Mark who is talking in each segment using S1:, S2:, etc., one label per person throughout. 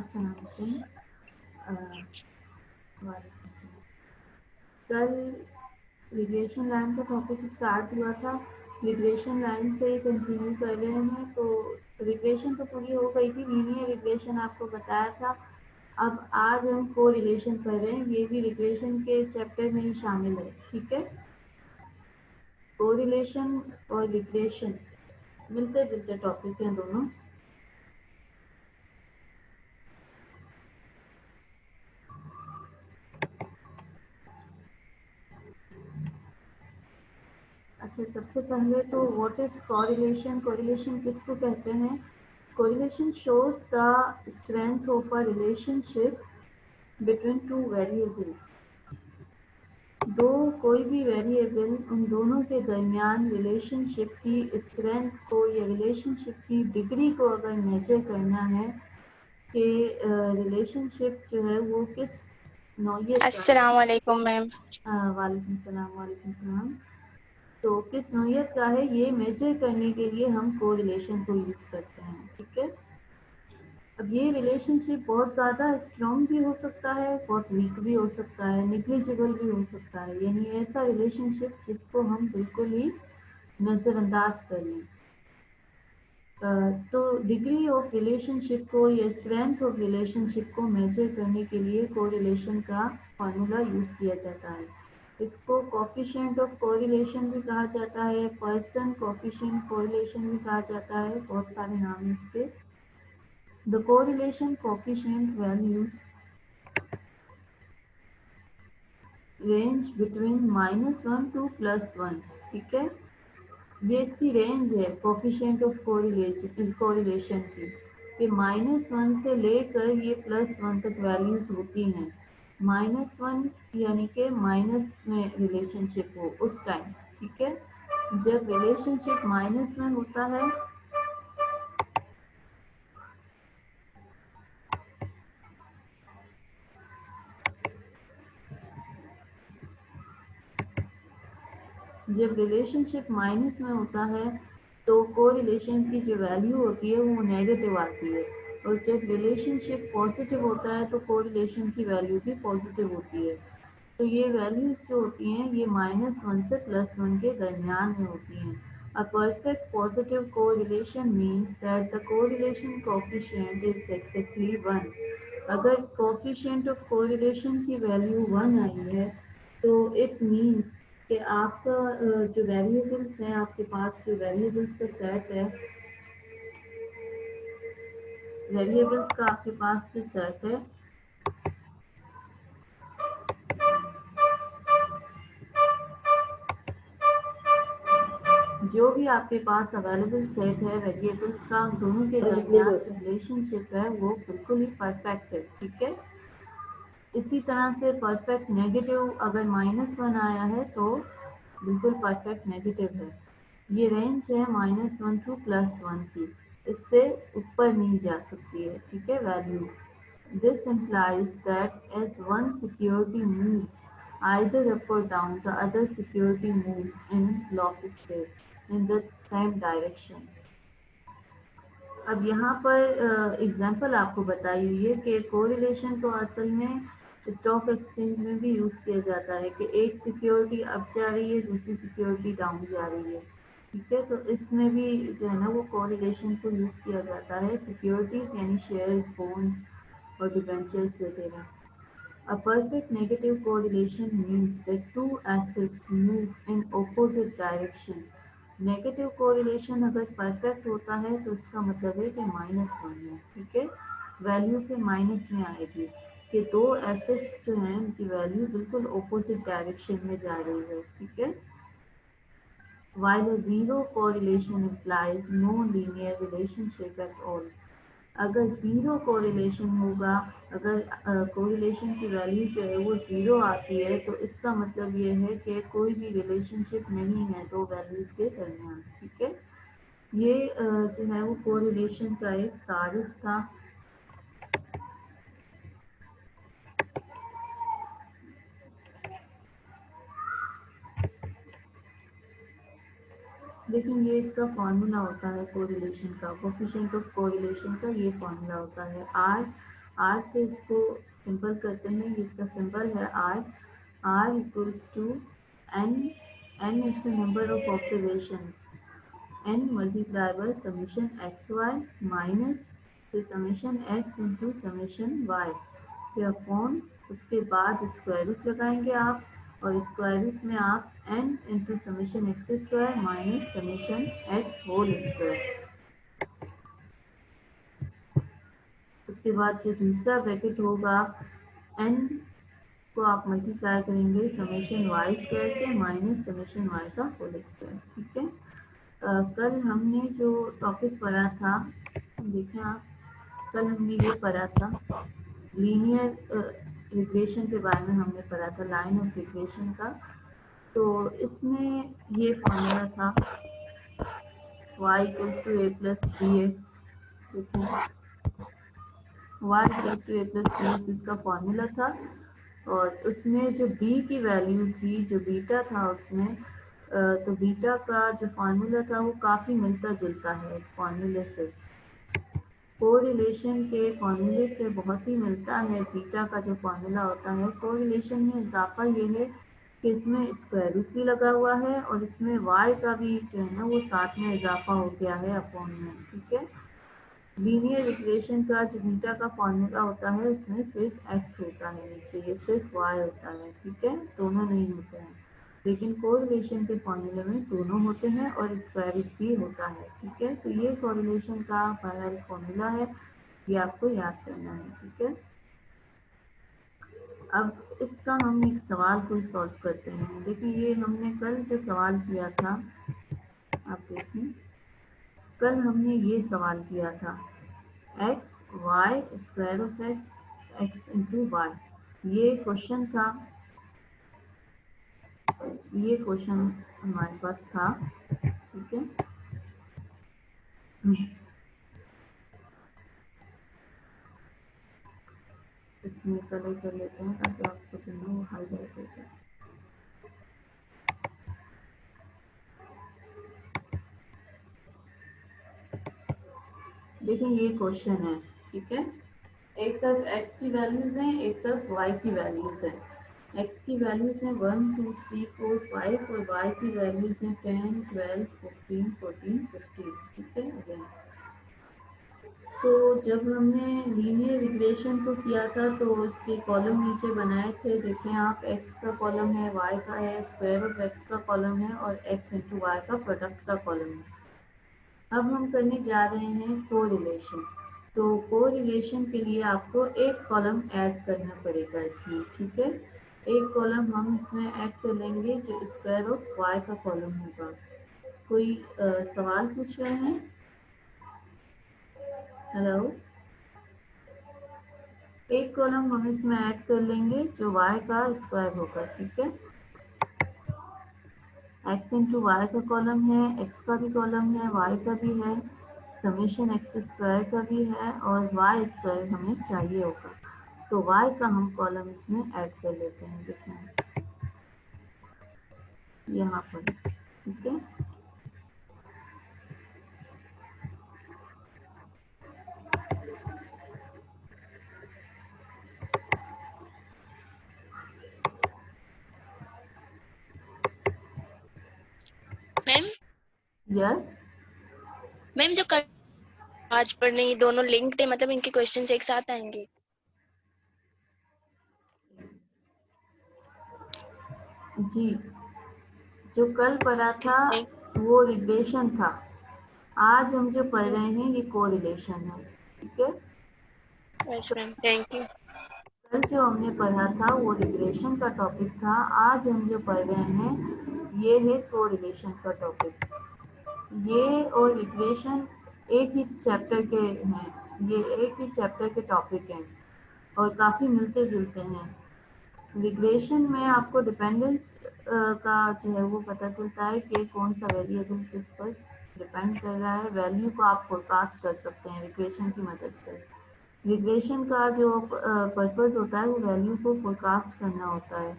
S1: अस्सलाम वालेकुम। कल रिग्रेशन लाइन का टॉपिक स्टार्ट हुआ था, रिग्रेशन लाइन से कंटिन्यू कर रहे हैं। तो रिग्रेशन तो पूरी हो गई थी, लीनियर रिग्रेशन आपको बताया था। अब आज हम को रिलेशन कर रहे हैं, ये भी रिग्रेशन के चैप्टर में ही शामिल है। ठीक है, कोरिलेशन और रिग्रेशन मिलते जुलते टॉपिक हैं दोनों। अच्छा, सबसे पहले तो व्हाट इज कोरिलेशन? कोरिलेशन किसको कहते हैं? Correlation shows the strength of a relationship between two variables. कोई भी वेरिएबल, उन दोनों के दरमियान रिलेशनशिप की स्ट्रेंथ को या रिलेशनशिप की डिग्री को अगर मेजर करना है कि रिलेशनशिप जो है वो किस नौयत का है।
S2: अस्सलाम वालेकुम मैम।
S1: वालेकुम सलाम। वालेकुम सलाम। तो किस नौयत का है, ये मेजर करने के लिए हम कोरिलेशन को यूज करते हैं। ठीक है, अब ये रिलेशनशिप बहुत ज़्यादा स्ट्रॉन्ग भी हो सकता है, बहुत वीक भी हो सकता है, निग्लिजिबल भी हो सकता है, यानी ऐसा रिलेशनशिप जिसको हम बिल्कुल ही नज़रअंदाज कर लें। तो डिग्री ऑफ रिलेशनशिप को या स्ट्रेंथ ऑफ रिलेशनशिप को मेजर करने के लिए कोरिलेशन का फार्मूला यूज़ किया जाता है। इसको कोफिशिएंट ऑफ कोरिलेशन भी कहा जाता है, पर्सन कोफिशिएंट कोरिलेशन भी कहा जाता है, बहुत सारे नाम हैं इसके। The correlation coefficient values range between -1 to +1। ठीक है, ये इसकी रेंज है कोफिशिएंट ऑफ कोरिलेशन की, कि -1 से लेकर ये +1 तक वैल्यूज होती हैं। -1 यानी कि माइनस में रिलेशनशिप हो उस टाइम। ठीक है, जब रिलेशनशिप -1 होता है जब रिलेशनशिप माइनस में होता है तो कोरिलेशन की जो वैल्यू होती है वो नेगेटिव आती है, और जब रिलेशनशिप पॉजिटिव होता है तो कोरिलेशन की वैल्यू भी पॉजिटिव होती है। तो ये वैल्यूज जो होती हैं ये -1 से +1 के दरमियान में होती हैं। A perfect positive correlation means that the correlation coefficient is exactly 1। अगर कोफिशिएंट ऑफ कोरिलेशन की वैल्यू 1 आई है तो इट मीन्स कि आपका जो वेरिएबल्स हैं, आपके पास जो वेरिएबल्स का सेट है, वेरिएबल्स का आपके पास जो सेट है जो भी आपके पास अवेलेबल सेट है वेरिएबल्स का, दोनों के दरमियान रिलेशनशिप है वो बिल्कुल ही परफेक्ट है। ठीक है, इसी तरह से परफेक्ट नेगेटिव, अगर -1 आया है तो बिल्कुल परफेक्ट नेगेटिव है। ये रेंज है -1 to +1 की, इससे ऊपर नहीं जा सकती है। ठीक है, value. This implies that as one security moves either up or down, the other security moves in lockstep in the same direction। अब यहाँ पर एग्जांपल आपको बताई हुई है कि कोरिलेशन तो असल में स्टॉक एक्सचेंज में भी यूज़ किया जाता है कि एक सिक्योरिटी अप जा रही है, दूसरी सिक्योरिटी डाउन जा रही है। ठीक है, तो इसमें भी जो है ना वो कोरिलेशन को यूज़ किया जाता है, सिक्योरिटीज यानी शेयर्स, बॉन्ड्स और डिबेंचर्स वगैरह। A perfect negative correlation means that two assets move in opposite direction। Negative correlation अगर परफेक्ट होता है तो इसका मतलब है कि -1 है। ठीक है, वैल्यू के माइनस में आएगी कि दो एसेट्स जो हैं उनकी वैल्यू बिल्कुल ऑपोजिट डायरेक्शन में जा रही है। ठीक है, while a zero correlation implies no linear relationship at all। अगर ज़ीरो कोरिलेशन होगा, अगर कोरिलेशन की वैल्यू जो है वो ज़ीरो आती है तो इसका मतलब ये है कि कोई भी रिलेशनशिप नहीं है दो वैल्यूज़ के दरमियान। ठीक है, ये जो है वो कोरिलेशन का एक तारीफ था। देखिए, ये इसका फार्मूला होता है कोरिलेशन का, कोफिशिएंट ऑफ कोरिलेशन का ये फार्मूला होता है R आर से इसको सिंपल करते हैं, इसका सिंबल है R. R equals to N, N is the number of observations, n multiplied by summation xy minus फिर summation x into summation y फिर अपॉन, उसके बाद स्क्वायर रूट लगाएंगे आप, और स्क्वायर रूट में आप n into summation X square minus summation X whole square. उसके बाद जो दूसरा ब्रैकेट होगा n को आप मल्टीप्लाई करेंगे समेशन वाई स्क्वायर से माइनस समेशन वाई का होल स्क्वायर। ठीक है, कल हमने जो टॉपिक पढ़ा था, देखें आप, कल हमने ये पढ़ा था लीनियर रिग्रेशन के बारे में हमने पढ़ा था, लाइन ऑफ रिग्रेशन का। तो इसमें ये फॉर्मूला था y equals to A plus B X, y equals to A plus B X इसका फॉर्मूला था। और उसमें जो b की वैल्यू थी, जो बीटा था उसमें, तो बीटा का जो फार्मूला था वो काफ़ी मिलता जुलता है इस फार्मूले से, कोरिलेशन के फार्मूले से बहुत ही मिलता है बीटा का जो फार्मूला होता है। कोरिलेशन में इजाफा ये है कि इसमें स्क्वायर रूट भी लगा हुआ है और इसमें y का भी जो है ना वो साथ में इजाफा हो गया है अपॉन में। ठीक है, लीनियर इक्वेशन का जो बीटा का फॉर्मूला होता है उसमें सिर्फ x होता है नीचे, ये सिर्फ y होता है। ठीक है, दोनों नहीं होते हैं, लेकिन कोरिलेशन के फॉर्मूले में दोनों होते हैं और स्क्वायर रूट भी होता है। ठीक है, तो ये कोरिलेशन का पहला फॉर्मूला है, ये आपको याद करना है। ठीक है, अब इसका हम एक सवाल को सॉल्व करते हैं। देखिए, ये हमने कल जो सवाल किया था, आप देखिए, कल हमने ये सवाल किया था X Y square of X X into Y, ये क्वेश्चन था, ये क्वेश्चन हमारे पास था। ठीक है, इसमें कलर कर लेते हैं ताकि आपको जो है वो हाईलाइट हो जाए। देखिए, ये क्वेश्चन है। ठीक है, एक तरफ x की वैल्यूज हैं, एक तरफ y की वैल्यूज हैं। x की वैल्यूज हैं 1 2 3 4 5 और y की वैल्यूज हैं 10 12 15 14 15। ठीक है, अगेन तो जब हमने लीनियर रिग्रेशन को किया था तो उसके कॉलम नीचे बनाए थे। देखें आप, x का कॉलम है, y का है, स्क्वायर ऑफ x का कॉलम है और x इंटू वाई का प्रोडक्ट का कॉलम है। अब हम करने जा रहे हैं कोरिलेशन। तो कोरिलेशन के लिए आपको एक कॉलम ऐड करना पड़ेगा इसमें। ठीक है, एक कॉलम हम इसमें ऐड कर लेंगे जो स्क्वायर ऑफ वाई का कॉलम होगा। कोई सवाल पूछ रहे हैं? हेलो, एक कॉलम हम इसमें ऐड कर लेंगे जो y का स्क्वायर होगा। ठीक है, x इंटू वाई का कॉलम है, x का भी कॉलम है, y का भी है, समेशन एक्स स्क्वायर का भी है और y स्क्वायर हमें चाहिए होगा। तो y का हम कॉलम इसमें ऐड कर लेते हैं। देखें यहाँ पर। ठीक है,
S2: मैम
S1: यस,
S2: मैम जो कल आज पढ़ने ये दोनों लिंक्ड है, मतलब इनके क्वेश्चंस एक साथ आएंगे?
S1: जी, जो कल पढ़ा था वो रिग्रेशन था, आज हम जो पढ़ रहे हैं ये कोरिलेशन है। ठीक है,
S2: यस मैम, थैंक यू।
S1: कल जो हमने पढ़ा था वो रिग्रेशन का टॉपिक था, आज हम जो पढ़ रहे हैं ये है कोरिलेशन का टॉपिक। ये और रिग्रेशन एक ही चैप्टर के हैं, ये एक ही चैप्टर के टॉपिक हैं और काफ़ी मिलते जुलते हैं। रिग्रेशन में आपको डिपेंडेंस का जो है वो पता चलता है कि कौन सा वेरिएबल किस पर डिपेंड कर रहा है। वैल्यू को आप फोरकास्ट कर सकते हैं रिग्रेशन की मदद से। रिग्रेशन का जो पर्पस होता है वो वैल्यू को फोरकास्ट करना होता है।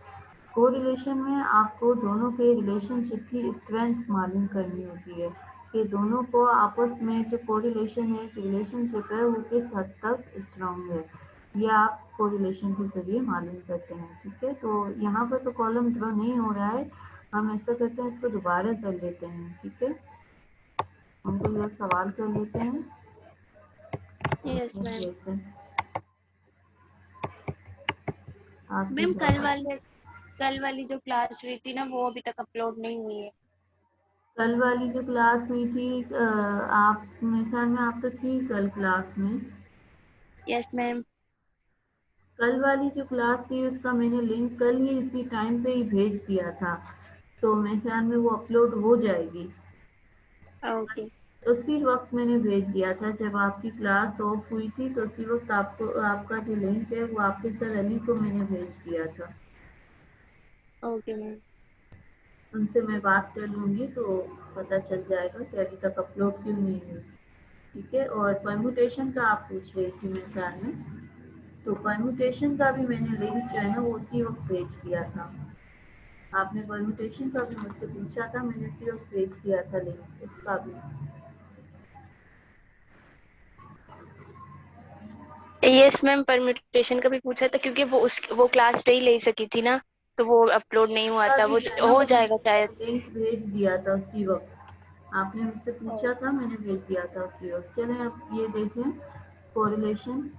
S1: कोरिलेशन में आपको दोनों के रिलेशनशिप की स्ट्रेंथ मालूम करनी होती है कि दोनों को आपस में जो कोरिलेशन है, जो रिलेशनशिप है वो किस हद तक स्ट्रॉन्ग है। ये आप कोरिलेशन के जरिए मालूम करते हैं। ठीक है, तो यहाँ पर तो कॉलम ड्रॉ नहीं हो रहा है, हम ऐसा करते हैं, इसको दोबारा कर लेते हैं। ठीक है, हम कोई और सवाल कर लेते हैं।
S2: Yes ma'am.
S1: जैसे आपके
S2: मैम
S1: जवाब
S2: कल वाली जो क्लास हुई थी ना वो अभी तक अपलोड नहीं हुई है।
S1: कल वाली जो क्लास हुई थी, आप मेरे ख्याल में आप तो थी कल क्लास में।
S2: Yes ma'am.
S1: कल वाली जो क्लास थी उसका मैंने लिंक कल ही इसी टाइम पे ही भेज दिया था, तो मेरे ख्याल में वो अपलोड हो जाएगी।
S2: ओके।
S1: उसी वक्त मैंने भेज दिया था जब आपकी क्लास ऑफ हुई थी, तो उसी वक्त आपको आपका जो लिंक है वो आपके सर अली को मैंने भेज दिया था।
S2: Okay ma'am.
S1: उनसे मैं बात कर लूँगी तो पता चल जाएगा कि अभी तक अपलोड क्यों नहीं हुई। ठीक है, और परम्यूटेशन का आप पूछ रही थी मेरे ख्याल में, तो परम्यूटेशन का भी मैंने लिंक जो है ना वो उसी वक्त भेज दिया था। आपने परम्यूटेशन का भी मुझसे पूछा था, मैंने उसी वक्त भेज दिया था लिंक उसका भी।
S2: यस मैम, परम्यूटेशन का भी पूछा था क्योंकि वो क्लास नहीं ले सकी थी ना, तो वो अपलोड नहीं हुआ
S1: उसका
S2: था।
S1: भी
S2: वो
S1: जो है ना
S2: हो
S1: वो
S2: जाएगा शायद।
S1: मैंने लिंक भेज दिया था उसी वक्त। आपने मुझसे पूछा था, मैंने भेज दिया था उसी वक्त। चलें अब ये देखें कोरिलेशन।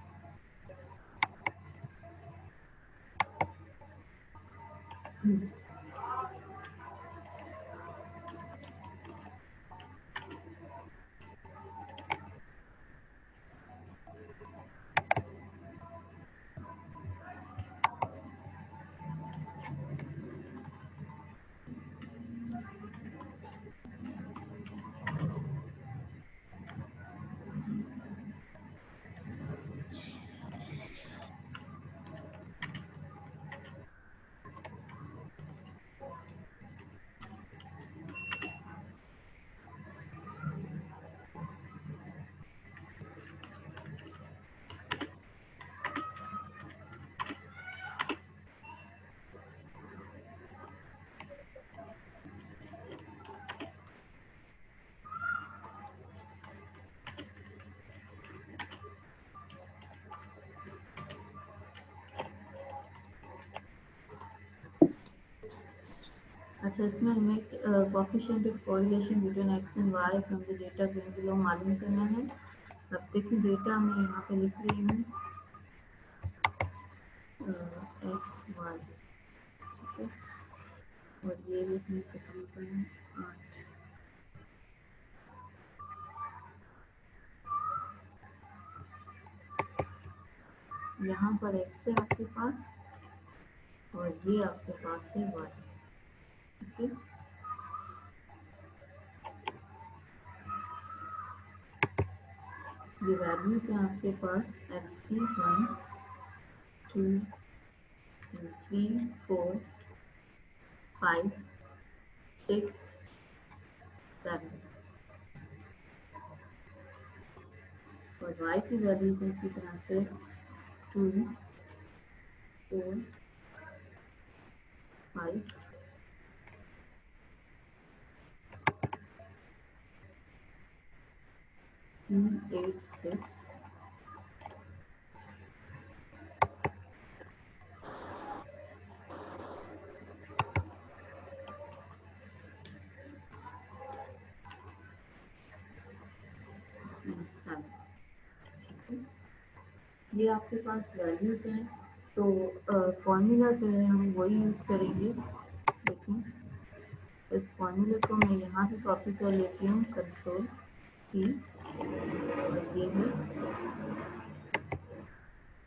S1: अच्छा, इसमें हमें coefficient of correlation between X and Y from the data given below मालूम करना है। अब देखिए डेटा मैं यहाँ पे लिख रही हूँ एक्स वाई। ठीक है, और ये लिखने तकरीबन 8। यहाँ पर एक्स है आपके पास, और ये आपके पास है वाई। ठीक है, ये वैल्यूज हैं आपके पास एक्स की 1 2 3 4 5 6 7, और वाई की वैल्यूज इसी तरह से 2 4 5 3 8 6 and 7। ये आपके पास वैल्यूज हैं, तो फॉर्मूला जो है हम वही यूज़ करेंगे। देखिए, इस फॉर्मूले को मैं यहाँ भी कॉपी कर लेती हूँ, कंट्रोल C, और ये है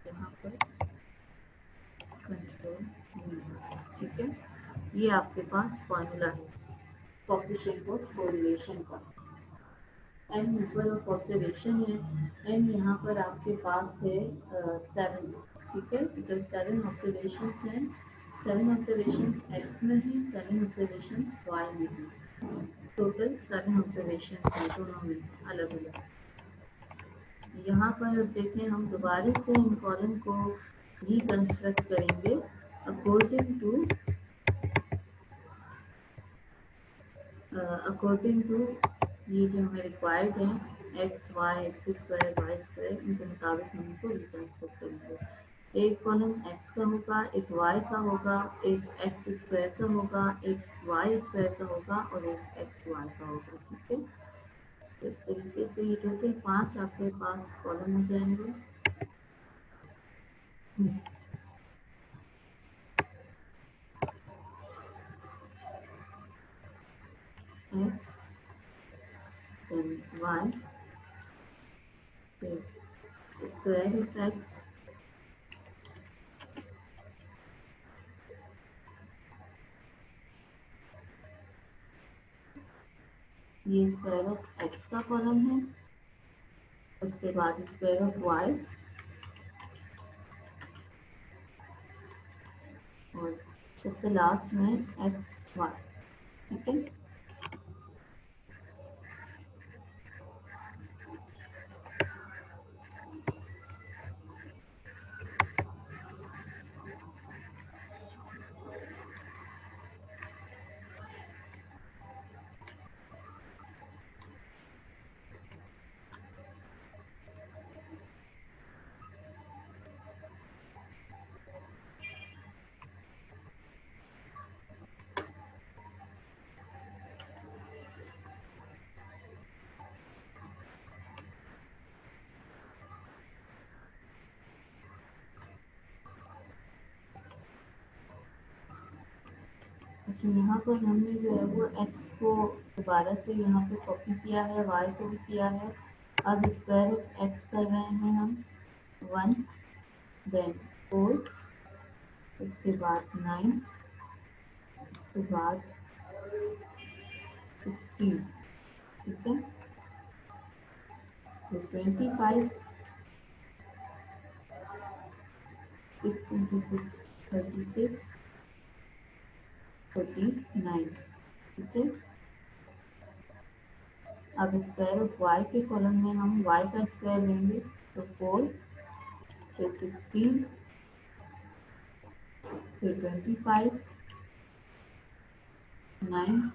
S1: यहाँ पर कंट्रोल V। ठीक है, ये आपके पास फॉर्मूला है कोएफिशिएंट ऑफ कोरिलेशन का। एन नंबर ऑफ ऑब्जर्वेशन है, एन यहाँ पर आपके पास है 7। ठीक है, बिकॉज 7 ऑब्जर्वेशन हैं, 7 ऑब्जर्वेशन एक्स में है, 7 ऑब्जर्वेशन वाई में है। टोटल 7 ऑब्जर्वेशन हैं दोनों में अलग अलग। यहाँ पर अब देखें, हम दोबारा से इन कॉलम को रिकंस्ट्रक्ट करेंगे अकॉर्डिंग टू ये जो हमें रिक्वायर्ड है X Y X square Y square इनके मुताबिक हम इनको रिकंस्ट्रक्ट करेंगे। एक कॉलम एक्स का होगा, एक वाई का होगा, एक एक्स स्क्वायर का होगा, एक वाई स्क्वायर का होगा और एक एक्स वाई का होगा। ठीक है, तो इस तरीके से ये टोटल 5 आपके पास कॉलम हो जाएंगे। एक्स then y फिर स्क्वायर ऑफ एक्स ये स्क्वायर ऑफ एक्स का कॉलम है, उसके बाद स्क्वायर ऑफ वाई और सबसे लास्ट में एक्स वाई। ठीक है, अच्छा यहाँ पर हमने जो है वो एक्स को दोबारा से यहाँ पे कॉपी किया है, वाई को भी किया है। अब स्क्वायर ऑफ एक्स कर रहे हैं हम 1 देन 4 उसके बाद 9 उसके बाद 16। ठीक है, तो 25 6 into 6 36 49। ठीक है, अब स्क्वायर ऑफ वाई के कॉलम में हम वाई का स्क्वायर लेंगे तो 4 फिर 16 फिर 25 9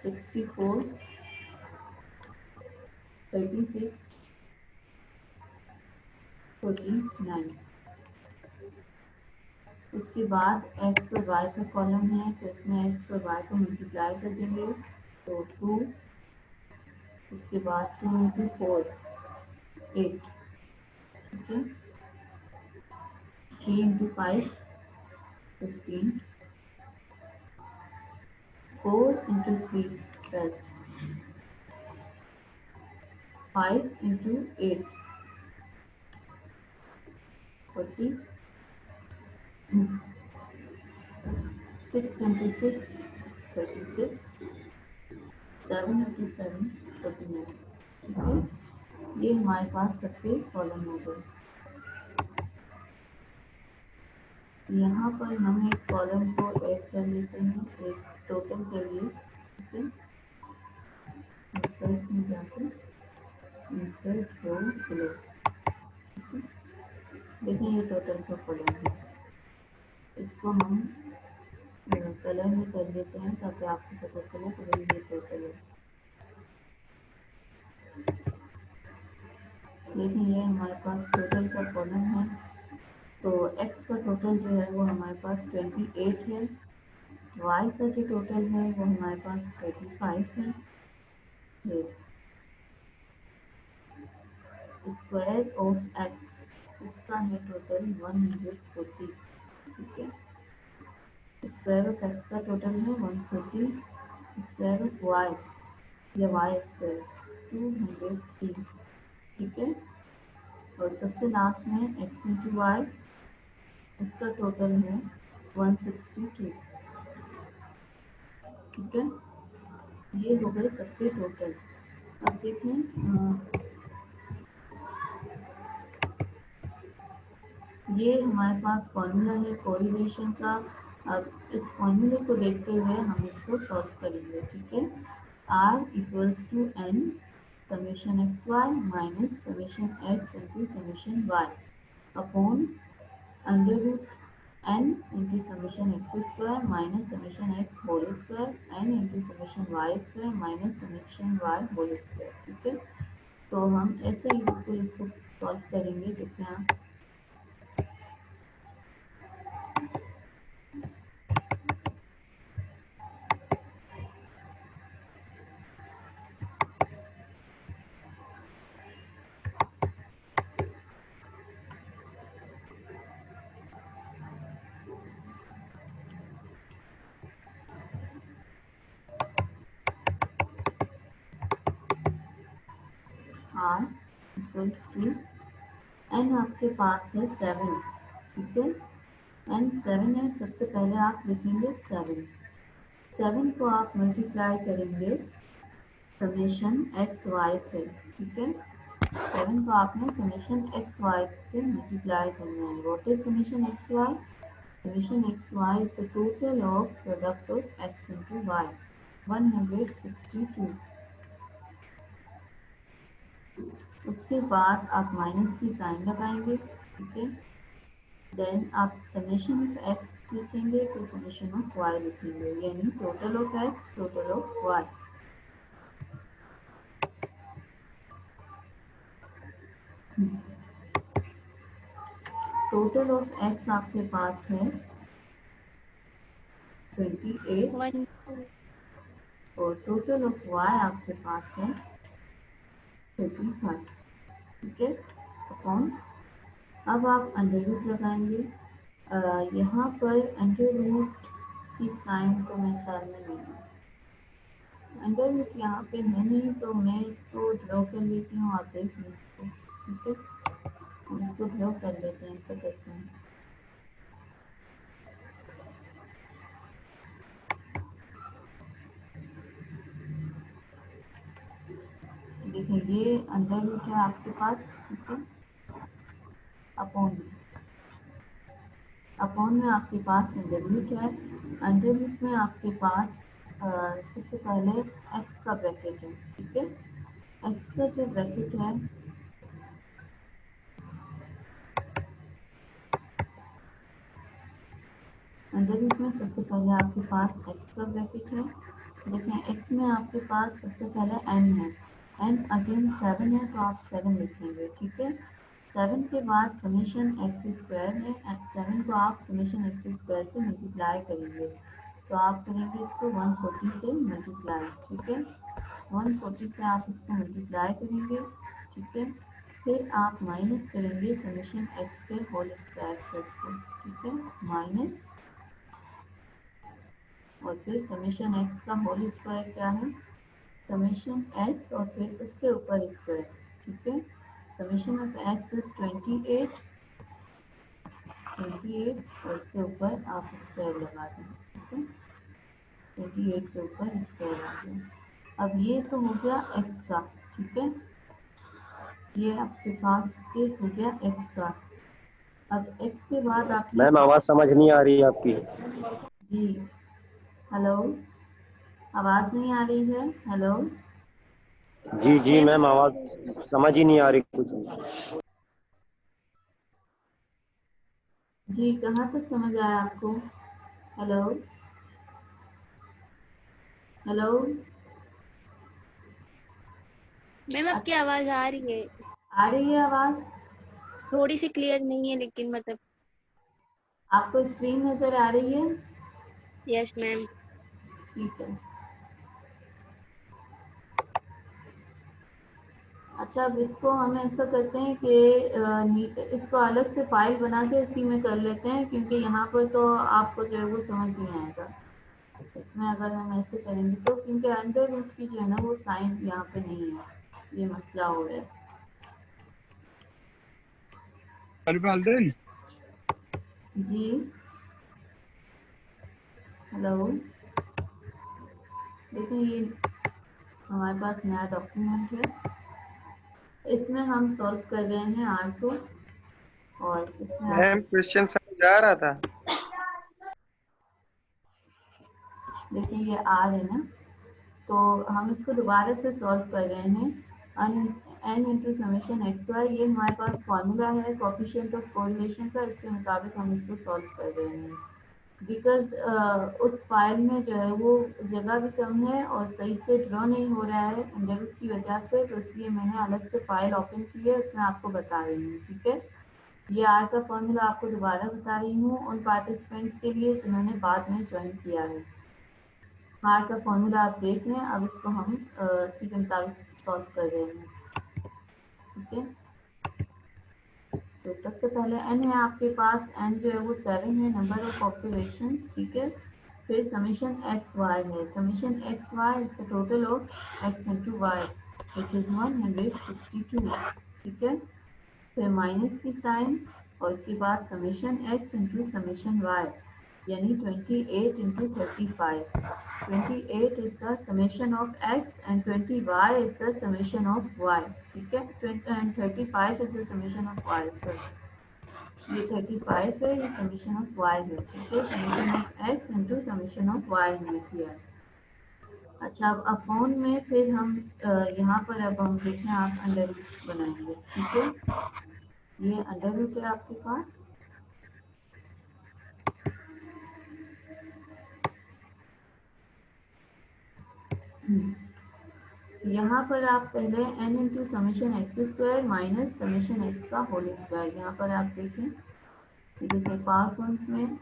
S1: 64 36 49। उसके बाद एक्स और वाई का कॉलम है तो इसमें एक्स और वाई को मल्टीप्लाई कर देंगे तो 2 उसके बाद 2 इंटू 4 8। ठीक है, 3 into 5 15 4 into 3 12 5 into 8 40 6 into 6 36 7 into 7 49। ठीक है, ये हमारे पास सबके कॉलम हो गए। यहाँ पर हम एक कॉलम को ऐड कर लेते हैं एक टोटल के लिए। ठीक है, इंसर्ट में जाकर इंसर्ट रो बिलो। देखिए ये टोटल का कॉलम है, इसको हम कलर में कर देते हैं ताकि आपको पता चले कि भाई ये टोटल है। देखिए ये हमारे पास टोटल का कॉलम है, तो x का टोटल जो है वो हमारे पास 28 है, y का जो टोटल है वो हमारे पास 35 है, स्क्वायर ऑफ x इसका है टोटल 140। ठीक है, स्क्वायर ऑफ x का टोटल है 140, स्क्वायर ऑफ y या y स्क्वायर 203। ठीक है, और सबसे लास्ट में x इंटू वाई इसका टोटल है 162। ठीक है, ये हो गए सबके टोटल। अब देखें ये हमारे पास फॉर्मूला है कोरिलेशन का। अब इस फॉर्मूले को देखते हुए हम इसको सॉल्व करेंगे। ठीक है, r equals to n summation X Y minus summation X into summation Y upon under root n into summation X square minus summation X whole square n into summation Y square minus summation Y whole square. ठीक है, तो हम ऐसे ही बिल्कुल इसको solve करेंगे। देखते हैं आप, r इक्वल्स टू n आपके पास है 7। ठीक है, n 7 है, सबसे पहले आप लिखेंगे 7 को आप मल्टीप्लाई करेंगे समेशन एक्स वाई से। ठीक है, 7 को आपने समेशन एक्स वाई से मल्टीप्लाई करना है। What is summation X Y? Summation X Y is the total of product of X into Y 162। उसके बाद आप माइनस की साइन लगाएंगे। ठीक है, देन आप समेशन ऑफ एक्स लिखेंगे, फिर समेशन ऑफ वाई लिखेंगे, यानी total of X total of Y. Total of X आपके पास है 28
S2: 1
S1: और टोटल ऑफ वाई आपके पास है 35। ठीक है, अपॉन, अब आप अंडर रूट लगाएंगे। यहाँ पर अंडर रूट की साइन तो मेरे ख्याल में नहीं है, अंडर रूट यहाँ पे है नहीं, तो मैं इसको ड्रॉ कर लेती हूँ, आप देख लीजिए। ठीक है, हम इसको ड्रॉ कर लेते हैं, ऐसा करते हैं। देखिए ये अंडर रूट है आपके पास। ठीक है, अपॉन अपॉन में आपके पास अंडर रूट है। अंडर रूट में आपके पास सबसे पहले एक्स का ब्रैकेट है। ठीक है, एक्स का जो ब्रैकेट है अंडर रूट में सबसे पहले आपके पास एक्स का ब्रैकेट है। देखें एक्स में आपके पास सबसे पहले एन है, एन अगेन 7 है, तो आप 7 लिखेंगे। ठीक है, 7 के बाद समीशन एक्स स्क्वायर है, 7 को आप समीशन एक्स स्क्वायर से मल्टीप्लाई करेंगे, तो आप करेंगे इसको 140 से मल्टीप्लाई। ठीक है, 140 से आप इसको मल्टीप्लाई करेंगे। ठीक है, फिर आप माइनस करेंगे समीशन एक्स के होल स्क्वायर से इसको। ठीक है, माइनस, और फिर समीशन एक्स का होल स्क्वायर क्या है? समीशन एक्स और फिर उसके ऊपर स्क्वायर। ठीक है, समीशन ऑफ एक्स इज 28 और उसके ऊपर आप स्क्वायर लगा दें। ठीक है, 28 के ऊपर स्क्वायर आ गया। अब ये तो हो गया एक्स का। ठीक है, ये आपके पास एक हो गया एक्स का। अब एक्स के बाद आपने,
S3: मैम आवाज समझ नहीं आ रही है आपकी।
S1: जी हेलो, आवाज़ नहीं आ रही है? हेलो,
S3: जी जी मैम आवाज समझ ही नहीं आ रही कुछ।
S1: जी कहाँ तक समझ आया आपको? हेलो हेलो,
S2: मैम आपकी आवाज आ रही है,
S1: आ रही है आवाज़?
S2: थोड़ी सी क्लियर नहीं है लेकिन मतलब।
S1: आपको स्क्रीन नज़र आ रही है?
S2: Yes ma'am.
S1: ठीक है, अच्छा अब इसको हम ऐसा करते हैं कि इसको अलग से फाइल बना के उसी में कर लेते हैं, क्योंकि यहाँ पर तो आपको जो है वो समझ नहीं आएगा। इसमें अगर हम ऐसे करेंगे तो, क्योंकि अंडर रूट की जो है ना वो साइन यहाँ पे नहीं है, ये मसला हो रहा है। जी हेलो, देखिए ये हमारे पास नया डॉक्यूमेंट है, इसमें हम सॉल्व कर रहे हैं आर को, और इसमें आप
S4: मैम क्वेश्चन समझ आ रहा था।
S1: देखिए ये आर है ना, तो हम इसको दोबारा से सॉल्व कर रहे हैं। n into summation X Y, ये हमारे पास फॉर्मूला है कोफिशिएंट ऑफ कोरिलेशन का, इसके मुताबिक हम इसको सॉल्व कर रहे हैं। बिकॉज उस फाइल में जो है वो जगह भी कम है और सही से ड्रॉ नहीं हो रहा है अंडरवुड की वजह से, तो इसलिए मैंने अलग से फाइल ओपन की है, उसमें आपको बता रही हूँ। ठीक है, ये आर का फॉर्मूला आपको दोबारा बता रही हूँ उन पार्टिसिपेंट्स के लिए जिन्होंने बाद में ज्वाइन किया है। आर का फॉर्मूला आप देख लें, अब इसको हम इसी के मुताबिक सॉल्व कर रहे हैं। ठीक है, तो सबसे पहले n है आपके पास, n जो है वो 7 है, नंबर ऑफ ऑब्जर्वेशंस। ठीक है, फिर समेशन एक्स वाई है, summation X Y is the total of X into Y which is 162। ठीक है, फिर माइनस की साइन और उसके बाद summation X into summation Y, यानी 28 into 35। 28 is the summation of x and 20y is the summation of y. ठीक है, 20 and 35 is the summation of y. ये 35 है, ये summation of y है। ठीक है, summation of x into summation of y हमने किया। अच्छा, अब अपॉन में फिर हम यहाँ पर अब हम देखें आप अंडर रूट बनाएंगे। ठीक है, ये अंडर रूट है आपके पास। यहाँ पर आप पहले n into summation X square minus summation x का होल स्क्वायर, यहाँ पर आप देखें, देखिए पावर पॉइंट में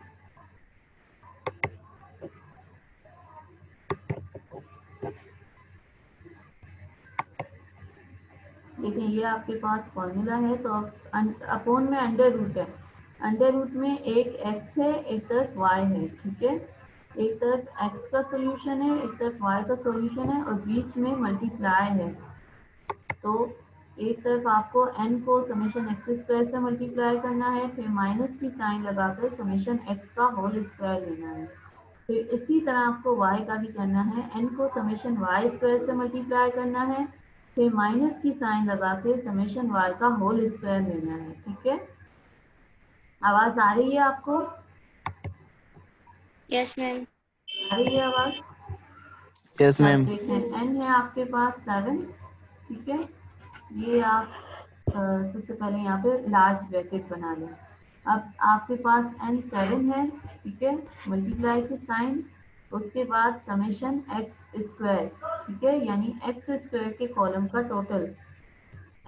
S1: देखिए ये आपके पास फॉर्मूला है, तो अब अपॉन में अंडर रूट है, अंडर रूट में एक x है, एक तरफ y है। ठीक है, एक तरफ x का सॉल्यूशन है, एक तरफ y का सॉल्यूशन है और बीच में मल्टीप्लाई है। तो एक तरफ आपको n को समेशन एक्स स्क्वायर से मल्टीप्लाई करना है, फिर माइनस की साइन लगाकर समेशन x का होल स्क्वायर लेना है। फिर इसी तरह आपको y का भी करना है, n को समेशन y स्क्वायर से मल्टीप्लाई करना है, फिर माइनस की साइन लगा के समेशन y का होल स्क्वायर लेना है। ठीक है, आवाज आ रही है आपको?
S2: Yes ma'am.
S1: आ रही है आवाज?
S5: Yes ma'am.
S1: देखें n है आपके पास 7। ठीक है, ये आप सबसे पहले यहाँ पे लार्ज ब्रैकेट बना लें। अब आपके पास n 7 है। ठीक है, मल्टीप्लाई की साइन, उसके बाद समेशन एक्स स्क्वायर। ठीक है, यानी एक्स स्क्वायर के कॉलम का टोटल,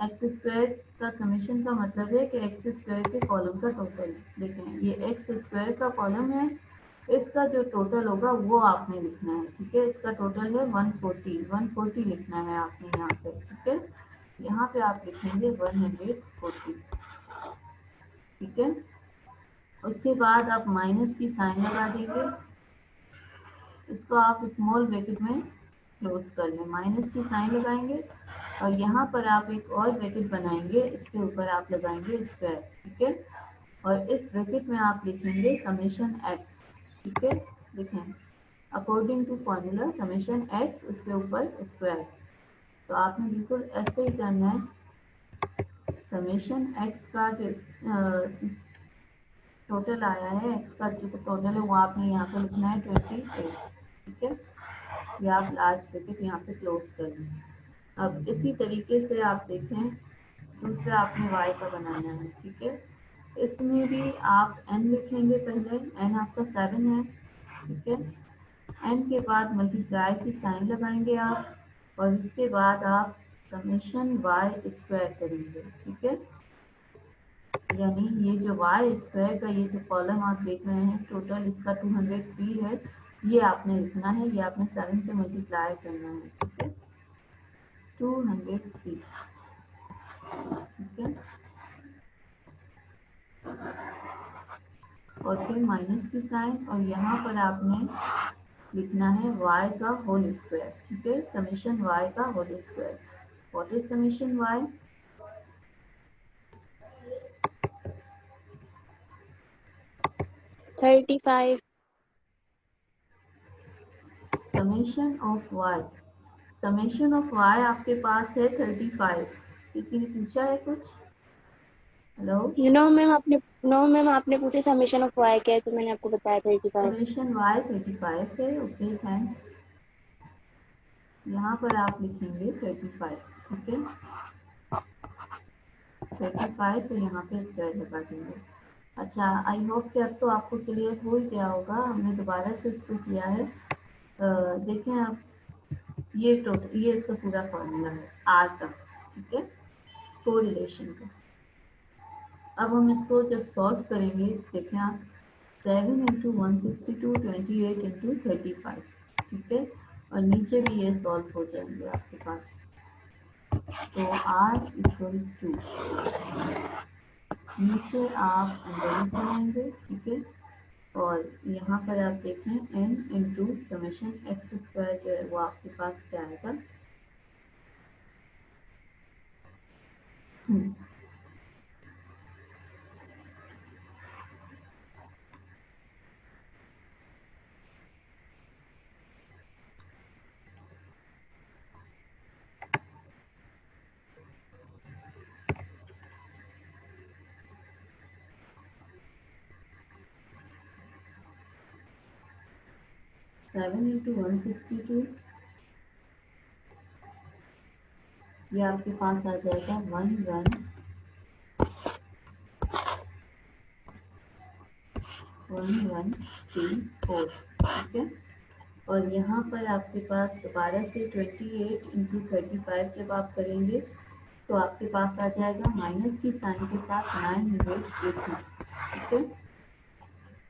S1: एक्स स्क्वायर का समेशन का मतलब है कि एक्स स्क्वायर के कॉलम का टोटल। देखें ये एक्स स्क्वायर का कॉलम है, इसका जो टोटल होगा वो आपने लिखना है। ठीक है, इसका टोटल है 140 लिखना है आपने यहाँ पे। ठीक है, यहाँ पे आप लिखेंगे 140। ठीक है, उसके बाद आप माइनस की साइन लगा देंगे, इसको आप स्मॉल ब्रैकेट में क्लोज कर लें, माइनस की साइन लगाएंगे और यहाँ पर आप एक और ब्रैकेट बनाएंगे, इसके ऊपर आप लगाएंगे स्क्वायर। ठीक है, और इस ब्रैकेट में आप लिखेंगे समेशन एक्स। ठीक है, देखें according to formula summation X उसके ऊपर स्क्वायर, तो आपने बिल्कुल ऐसे ही करना है। समेशन एक्स का जो टोटल आया है, एक्स का जो टोटल है वो आपने यहाँ पे लिखना है 28। ठीक है, ये आप लार्ज ब्रैकेट यहाँ पे क्लोज कर लें। अब इसी तरीके से आप देखें दूसरा आपने y का बनाना है। ठीक है, इसमें भी आप n लिखेंगे, पहले n आपका 7 है। ठीक है, n के बाद मल्टीप्लाई की साइन लगाएंगे आप और उसके बाद आप समेशन y स्क्वायर करेंगे। ठीक है, यानी ये जो y स्क्वायर का ये जो कॉलम आप देख रहे हैं टोटल इसका 203 है, ये आपने लिखना है, ये आपने 7 से मल्टीप्लाई करना है। ठीक है, 203। ठीक है, और फिर माइनस की साइन और यहाँ पर आपने लिखना है y का होल स्क्वायर। ठीक है, समेशन y का whole square. What is summation y? Summation of y, summation of y आपके पास है 35। किसी ने पूछा है कुछ? हेलो,
S2: नो मैम आपने पूछे समेशन ऑफ y क्या है, तो मैंने आपको बताया 35।
S1: समेशन y 35 है। ओके थैंक्स, यहाँ पर आप लिखेंगे 35। ठीक है, 35, तो यहाँ पे स्क्वायर लगा देंगे। अच्छा, आई होप कि अब तो आपको क्लियर हो ही गया होगा, हमने दोबारा से इसको किया है। देखें आप, ये टोटल, ये इसका पूरा फॉर्मूला है आर तक, ठीक है, कोरिलेशन का। अब हम इसको जब सॉल्व करेंगे, देखें आप, 7 इंटू 162, 28 इंटू 35, ठीक है, और नीचे भी ये सॉल्व हो जाएंगे आपके पास। तो r इक्वल्स टू, नीचे आप अंडर बनाएंगे, ठीक है, और यहाँ पर आप देखें n into summation X square जो है वो आपके पास क्या आएगा, 7 इंटू 162, ये आपके पास आ जाएगा 1134, ठीक है, और यहाँ पर आपके पास दोबारा से 28 इंटू 35 जब आप करेंगे तो आपके पास आ जाएगा माइनस की साइन के साथ 980, ठीक है।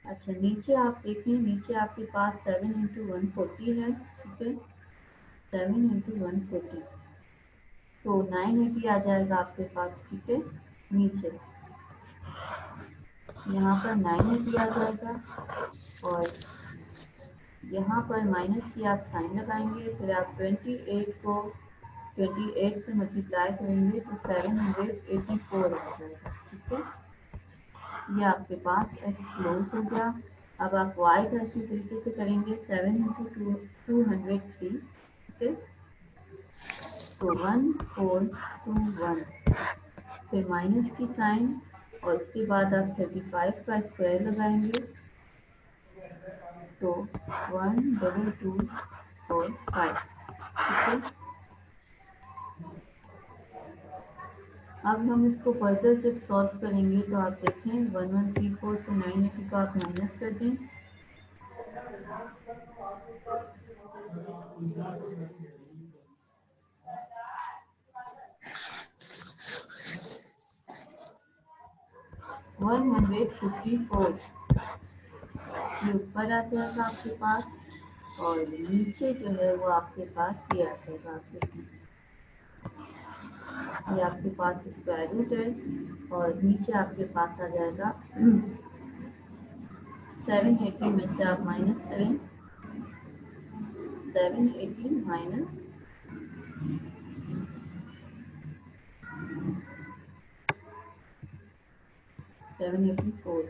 S1: अच्छा, नीचे आप देखें, नीचे आपके पास 7 इंटू 140 है, ठीक है, 7 इंटू 140, तो 980 आ जाएगा आपके पास, ठीक है। नीचे यहाँ पर 980 आ जाएगा, और यहाँ पर माइनस की आप साइन लगाएंगे, फिर आप 28 को 28 से मल्टीप्लाई करेंगे तो 784 आ जाएगा, ठीक है। ये आपके पास x क्लोज हो गया। अब आप y का इसी तरीके से करेंगे, 7 इंटू 203, ठीक है, तो 1421, फिर माइनस की साइन, और उसके बाद आप 35 का स्क्वायर लगाएंगे तो 12245, ठीक है। अब हम इसको फर्दर जब सॉल्व करेंगे तो आप देखें 1134 से 980 का आप माइनस कर दें, वन 154 ये ऊपर आ जाएगा आपके पास, और नीचे जो है वो आपके पास ये आ जाएगा, आप देखें ये आपके पास स्क्वायर रूट है, और नीचे आपके पास आ जाएगा 780 में से आप माइनस करें, 780 माइनस 784,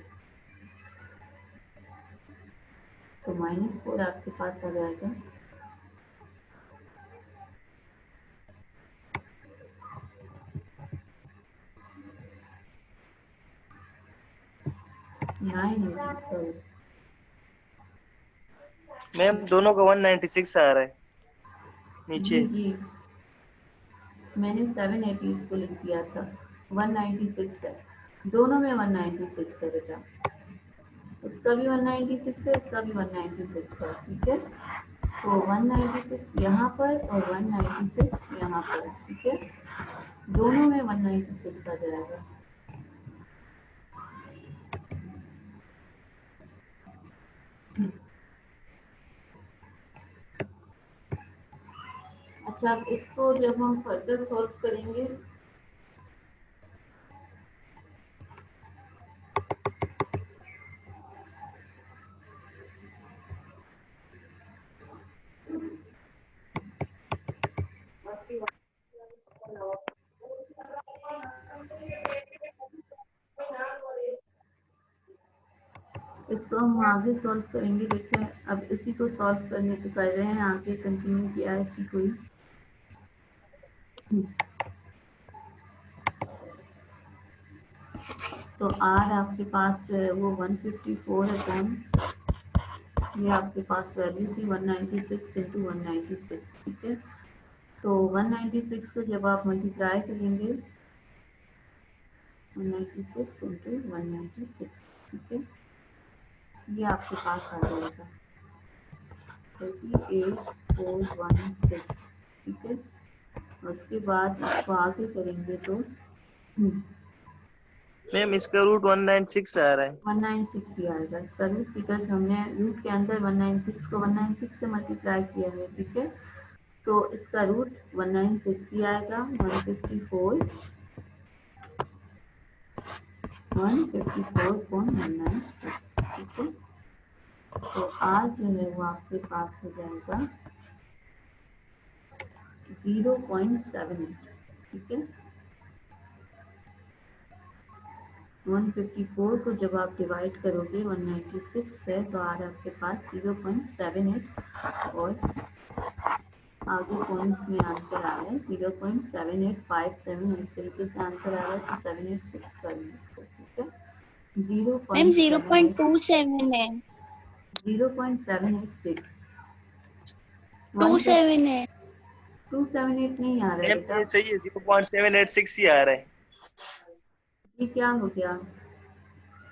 S1: तो -4 आपके पास आ जाएगा, सॉरी
S4: मैम दोनों का 196 आ रहा है नीचे।
S1: जी जी, मैंने 780 इसको लिख दिया था, 196 है, दोनों में 196 है बेटा, उसका भी 196 है, इसका भी 196 है, ठीक है। तो 196 यहाँ पर और 196 यहाँ पर, ठीक है, दोनों में 196 आ जाएगा। अच्छा, अब इसको जब हम फर्दर सॉल्व करेंगे इसको हम आगे सॉल्व करेंगे, देखते हैं, अब इसी को सॉल्व करने को कर रहे हैं, आगे कंटिन्यू किया है इसी को ही। तो आर आपके पास जो है वो 154 अपॉन, ये आपके पास वैल्यू थी 196 इंटू 196, ठीक है। तो 196 को जब आप मल्टीप्लाई करेंगे 196 इंटू 196, ठीक है, ये आपके पास आ जाएगा 38416, ठीक है। और उसके बाद इसको आगे करेंगे तो
S4: मैम इसका रूट 196 आ रहा है।
S1: 196 ही आएगा इसका रूट, बिकॉज हमने रूट के अंदर 196 को 196 से मल्टीप्लाई किया है, ठीक है। तो इसका रूट 196 ही आएगा, 154.196, ठीक है। तो आज जो है वो आपके पास हो जाएगा 0.78, ठीक है। 154 को जब आप डिवाइड करोगे 196 से तो आ रहा है आपके पास 0.78, और आगे पॉइंट्स में आंसर आ रहा है 0.7857, इस तरीके से आंसर आ रहा है, तो 786 करेंगे इसको, ठीक है।
S2: मैम
S1: 0.78
S2: 0.27 है।
S1: 0.786
S2: 27 है।
S1: 278 नहीं आ रहा है
S4: मैम
S1: बेटा,
S4: ये सही है, 0.786 ही आ रहा है।
S1: ये क्या हो गया,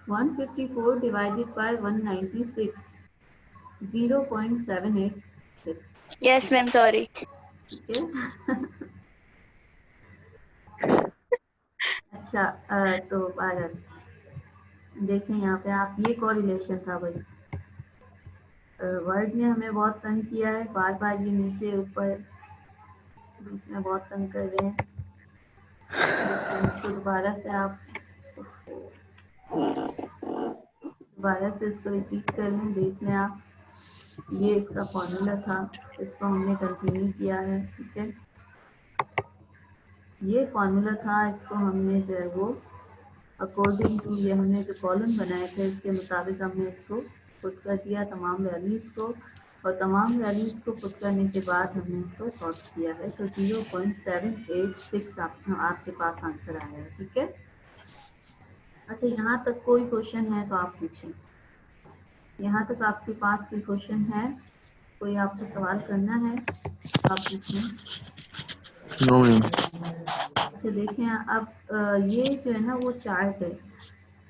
S1: 154 divided by 196, 0.786,
S2: yes ma'am, sorry.
S1: ठीक है। अच्छा, तो भारत देखें यहाँ पे आप, ये कोरिलेशन था भाई, वर्ड ने हमें बहुत तंग किया है, बार बार ये नीचे ऊपर बीच में बहुत तंग कर रहे हैं, लेकिन इसको दोबारा से आप दोबारा से इसको रिपीट कर लें, देख लें आप, ये इसका फॉर्मूला था, इसको हमने कंटिन्यू किया है, ठीक है। ये फॉर्मूला था, इसको हमने जो है वो अकॉर्डिंग टू, ये हमने जो कॉलम बनाए थे इसके मुताबिक हमने इसको पुट कर दिया तमाम वैल्यूज़ को, और तमाम वैल्यूज़ को पुट करने के बाद हमने इसको सॉल्व किया है, तो 0.786 आपके पास आंसर आया है, ठीक है। अच्छा, यहाँ तक कोई क्वेश्चन है तो आप पूछें, यहाँ तक आपके पास कोई क्वेश्चन है, कोई आपको सवाल करना है तो आप पूछें।
S5: No ma'am.
S1: अच्छा देखें, अब ये जो है ना वो चार्ट है,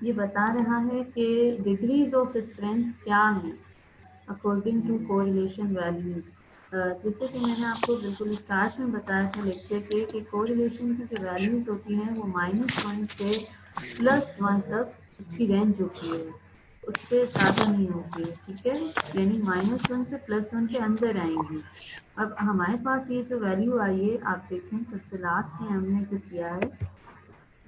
S1: ये बता रहा है कि डिग्रीज ऑफ स्ट्रेंथ क्या है अकॉर्डिंग टू कोरिलेशन वैल्यूज। जैसे कि मैंने आपको बिल्कुल स्टार्ट में बताया था लेक्चर के कि कोरिलेशन की जो वैल्यूज होती हैं वो -1 से +1 तक उसकी रेंज होती है, उससे ज़्यादा नहीं होती है, ठीक है, यानी -1 से +1 के अंदर आएंगी। अब हमारे पास ये जो वैल्यू आई है, आप देखें सबसे लास्ट में हमने जो किया है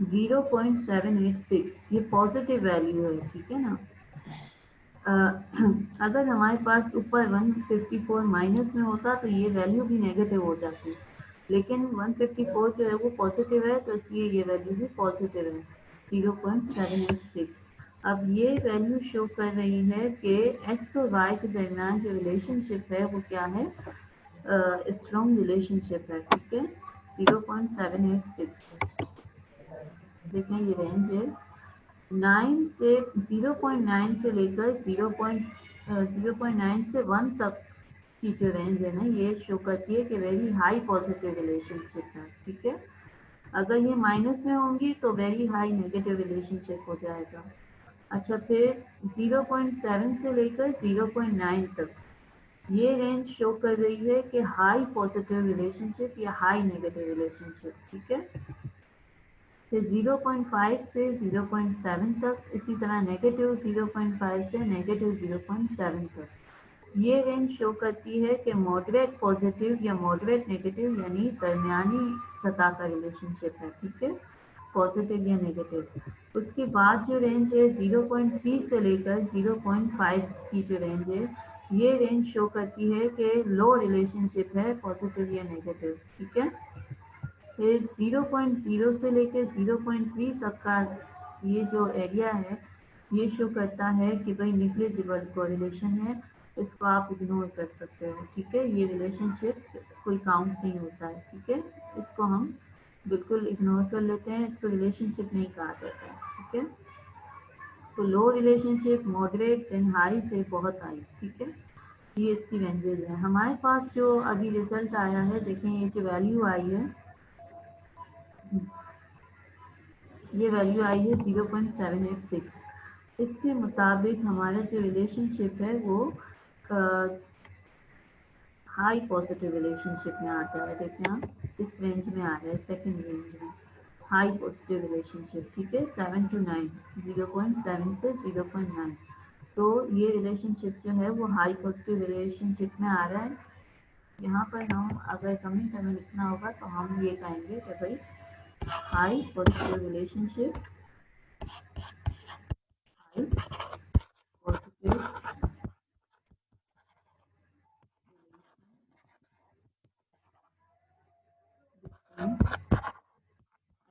S1: 0.786, ये पॉजिटिव वैल्यू है, ठीक है ना। अगर हमारे पास ऊपर 154 माइनस में होता तो ये वैल्यू भी नेगेटिव हो जाती, लेकिन 154 जो है वो पॉजिटिव है, तो इसलिए ये वैल्यू भी पॉजिटिव है 0.786। अब ये वैल्यू शो कर रही है कि एक्स और वाई के दरमियान जो रिलेशनशिप है वो क्या है, स्ट्रॉन्ग रिलेशनशिप है, ठीक है, 0.786। देखें ये रेंज है 9 से 0.9 से लेकर 0.9 से 1 तक की जो रेंज है ना, ये शो करती है कि वेरी हाई पॉजिटिव रिलेशनशिप है, ठीक है। अगर ये माइनस में होंगी तो वेरी हाई नेगेटिव रिलेशनशिप हो जाएगा। अच्छा, फिर 0.7 से लेकर 0.9 तक ये रेंज शो कर रही है कि हाई पॉजिटिव रिलेशनशिप या हाई नेगेटिव रिलेशनशिप, ठीक है। फिर 0.5 से 0.7 तक, इसी तरह नेगेटिव 0.5 से नेगेटिव 0.7 तक, ये रेंज शो करती है कि मॉडरेट पॉजिटिव या मॉडरेट नेगेटिव यानी दरमियानी सतह का रिलेशनशिप है, ठीक है, पॉजिटिव या नेगेटिव। उसके बाद जो रेंज है 0.3 से लेकर 0.5 की जो रेंज है, ये रेंज शो करती है कि लो रिलेशनशिप है, पॉजिटिव या नेगेटिव, ठीक है। फिर 0.0 से लेकर 0.3 तक का ये जो एरिया है, ये शो करता है कि भाई निग्लिजिबल कोरिलेशन है, इसको आप इग्नोर कर सकते हो, ठीक है, ये रिलेशनशिप कोई काउंट नहीं होता है, ठीक है, इसको हम बिल्कुल इग्नोर कर लेते हैं, इसको रिलेशनशिप नहीं कहा जाता है, ठीक है। तो लो रिलेशनशिप, मॉडरेट, देन हाई, फिर बहुत हाई, ठीक है, ये इसकी रेंजेज हैं। हमारे पास जो अभी रिजल्ट आया है, देखें ये जो वैल्यू आई है ये वैल्यू आई है 0.786। इसके मुताबिक हमारा जो रिलेशनशिप है वो हाई पॉजिटिव रिलेशनशिप में आता है। देखिए आप इस रेंज में आ रहा है, सेकंड रेंज में हाई पॉजिटिव रिलेशनशिप, ठीक है, 7 to 9, 0.7 से 0.9। तो ये रिलेशनशिप जो है वो हाई पॉजिटिव रिलेशनशिप में आ रहा है। यहाँ पर हम अगर कमेंट हमें लिखना होगा तो हम ये कहेंगे कि भाई high positive relationship, high positive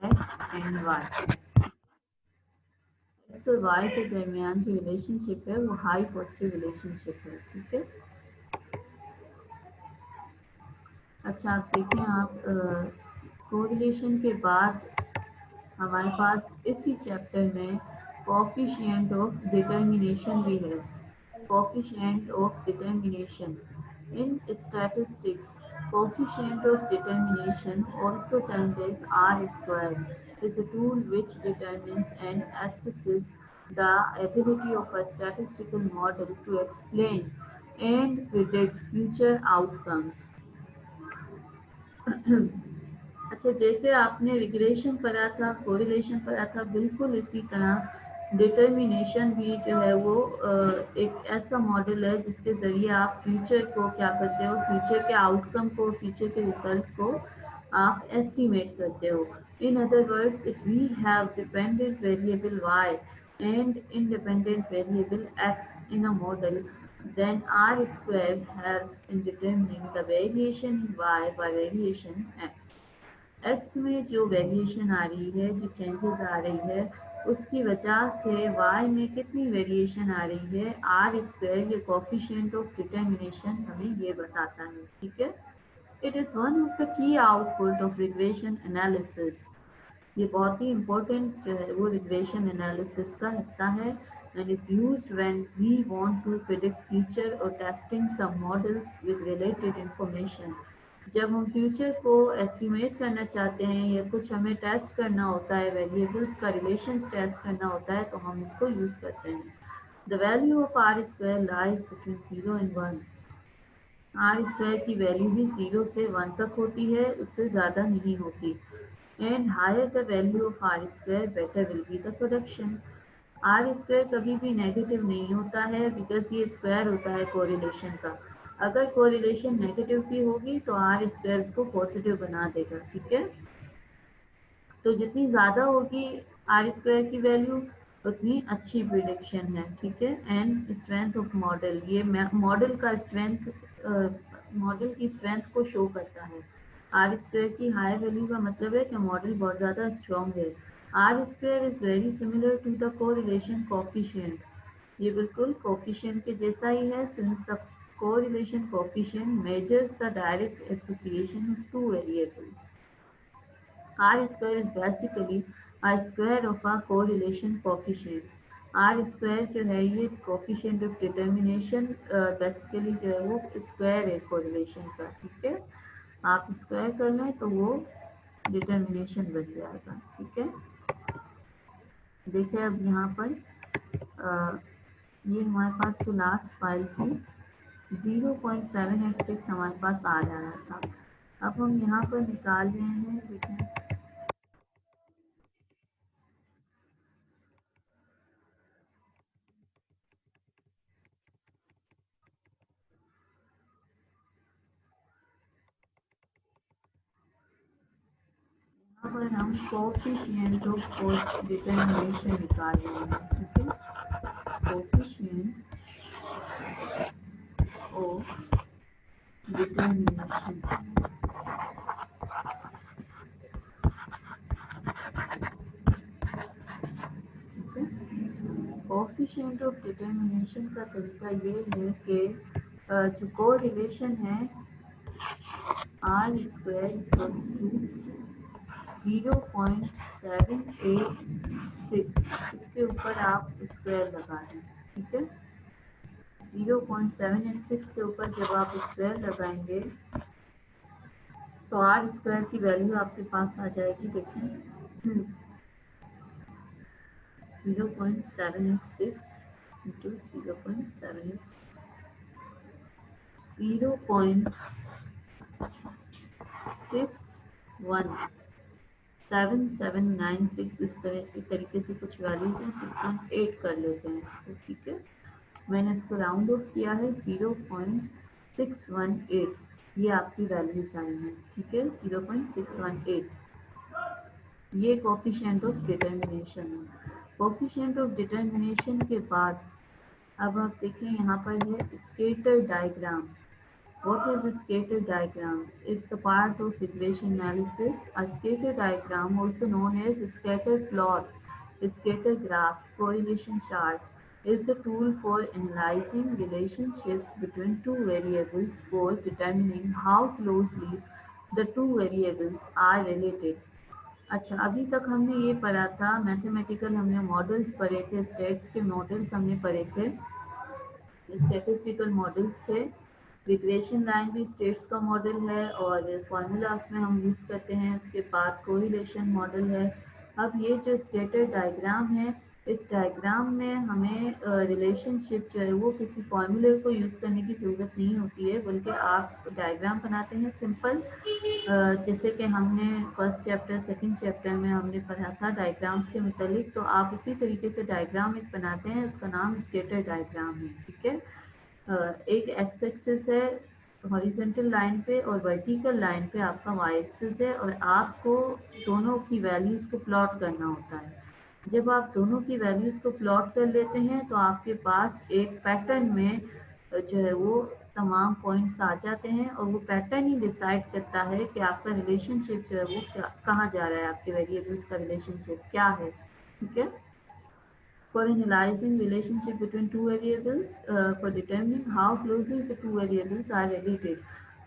S1: X and Y, X और वाई के दरमियान जो रिलेशनशिप है वो हाई पॉजिटिव रिलेशनशिप है, ठीक है। अच्छा आप देखें, आप कोरिलेशन के बाद हमारे पास इसी चैप्टर में कोफिशिएंट ऑफ डिटर्मिनेशन भी है। Coefficient of determination in statistics, coefficient of determination also termed as R square is a tool which determines and assesses the ability of a statistical model to explain and predict future outcomes। अच्छा, जैसे आपने regression पढ़ा था, correlation पढ़ा था, बिल्कुल इसी तरह डिटर्मिनेशन भी जो है वो एक ऐसा मॉडल है जिसके ज़रिए आप फ्यूचर को क्या करते हो, फ्यूचर के आउटकम को, फ्यूचर के रिजल्ट को आप एस्टिमेट करते हो। In other words, if we have dependent variable y and independent variable x in a model, then R square helps in determining the variation in y by variation x। x में जो variation आ रही है, जो changes आ रही है, उसकी वजह से y में कितनी वेरिएशन आ रही है, आर स्क्वायर ये कोफिशिएंट ऑफ डिटर्मिनेशन हमें ये बताता है, ठीक है। It is one of the key output of regression analysis. ये बहुत ही इम्पोर्टेंट जो है वो रिग्रेशन एनालिसिस का हिस्सा है and is used when we want to predict future or testing some models with related information। जब हम फ्यूचर को एस्टिमेट करना चाहते हैं या कुछ हमें टेस्ट करना होता है, वेरिएबल्स का रिलेशन टेस्ट करना होता है, तो हम इसको यूज़ करते हैं। The value of R square lies between 0 and 1। R square की वैल्यू भी 0 से 1 तक होती है, उससे ज़्यादा नहीं होती। And higher the value of R square better will be the production. R square कभी भी नेगेटिव नहीं होता है, बिकॉज ये स्क्वायर होता है कोरिलेशन का। अगर कोरिलेशन नेगेटिव की होगी तो आर स्क्वायर उसको पॉजिटिव बना देगा, ठीक है। तो जितनी ज़्यादा होगी आर स्क्वायर की वैल्यू उतनी अच्छी प्रिडिक्शन है, ठीक है। एंड स्ट्रेंथ ऑफ मॉडल, ये मॉडल का स्ट्रेंथ, मॉडल की स्ट्रेंथ को शो करता है। आर स्क्वायर की हाई वैल्यू का मतलब है कि मॉडल बहुत ज़्यादा स्ट्रॉन्ग है। R square is very similar to the correlation coefficient. ये बिल्कुल कोफिशिएंट के जैसा ही है, since the correlation coefficient measures the direct association of two variables. R square is basically a square of a correlation coefficient। R square जो है ये coefficient of determination basically जो है वो स्क्वायर है कोरिलेशन का, ठीक है। आप स्क्वायर कर लें तो वो डिटर्मिनेशन बन जाएगा, ठीक है। देखिए अब यहाँ पर ये हमारे पास जो लास्ट फाइल थी 0.786 हमारे पास आ रहा था। अब हम यहाँ पर निकाल रहे हैं, देखें यहाँ पर हम कोफिशिएंट ऑफ डिटर्मिनेशन निकाल रहे हैं, ठीक है। कोफिशिएंट ऑफ डिटर्मिनेशन, ठीक है। कोफिशिएंट ऑफ डिटर्मिनेशन का तरीका ये है कि जो कोरिलेशन है आर स्क्वायर इक्वल्स टू 0.786, इसके ऊपर आप स्क्वायर लगा दें, ठीक है। 0.786 के ऊपर जब आप स्क्वायर लगाएंगे तो आर स्क्वायर की वैल्यू आपके पास आ जाएगी, देखिए 0.786 into 0.786, 0.6179796, इस तरीके से कुछ वैल्यूज हैं, 618 कर लेते हैं इसको, ठीक है। मैंने इसको राउंड ऑफ किया है 0.618, ये आपकी वैल्यूज आई हैं, ठीक है, 0.618। ये कोफिशिएंट ऑफ डिटर्मिनेशन है। कोफिशिएंट ऑफ डिटर्मिनेशन के बाद अब आप देखें यहाँ पर है scatter diagram. What is a scatter diagram? It's a part of equation analysis. A scatter diagram, also known as scatter plot, scatter graph, correlation chart, is a tool for analyzing relationships between two variables for determining how closely the two variables are related. अच्छा, अभी तक हमने ये पढ़ा था, mathematical हमने models पढ़े थे, स्टेट्स के मॉडल्स हमने पढ़े थे, स्टैटिस्टिकल मॉडल्स थे। रिग्रेशन लाइन भी स्टेट्स का मॉडल है और फार्मूलाज में हम यूज़ करते हैं। उसके बाद कोरिलेशन मॉडल है। अब ये जो स्केटर डायग्राम है, इस डायग्राम में हमें रिलेशनशिप जो है वो किसी फार्मूले को यूज़ करने की ज़रूरत नहीं होती है, बल्कि आप डायग्राम बनाते हैं सिंपल, जैसे कि हमने फर्स्ट चैप्टर सेकंड चैप्टर में हमने पढ़ा था डायग्राम्स के मुतालिक, तो आप इसी तरीके से डायग्राम एक बनाते हैं, उसका नाम स्केटर डायग्राम है, ठीक है। एक एक्स एक्सिस है हॉरिजॉन्टल लाइन पे और वर्टिकल लाइन पे आपका वाई एक्सिस है, और आपको दोनों की वैल्यूज़ को प्लॉट करना होता है। जब आप दोनों की वैल्यूज़ को प्लॉट कर लेते हैं तो आपके पास एक पैटर्न में जो है वो तमाम पॉइंट्स आ जाते हैं, और वो पैटर्न ही डिसाइड करता है कि आपका रिलेशनशिप जो है वो कहाँ जा रहा है, आपके वेरिएबल्स का रिलेशनशिप क्या है, ठीक है। For analyzing relationship between two variables, for determining how closely the two variables are related,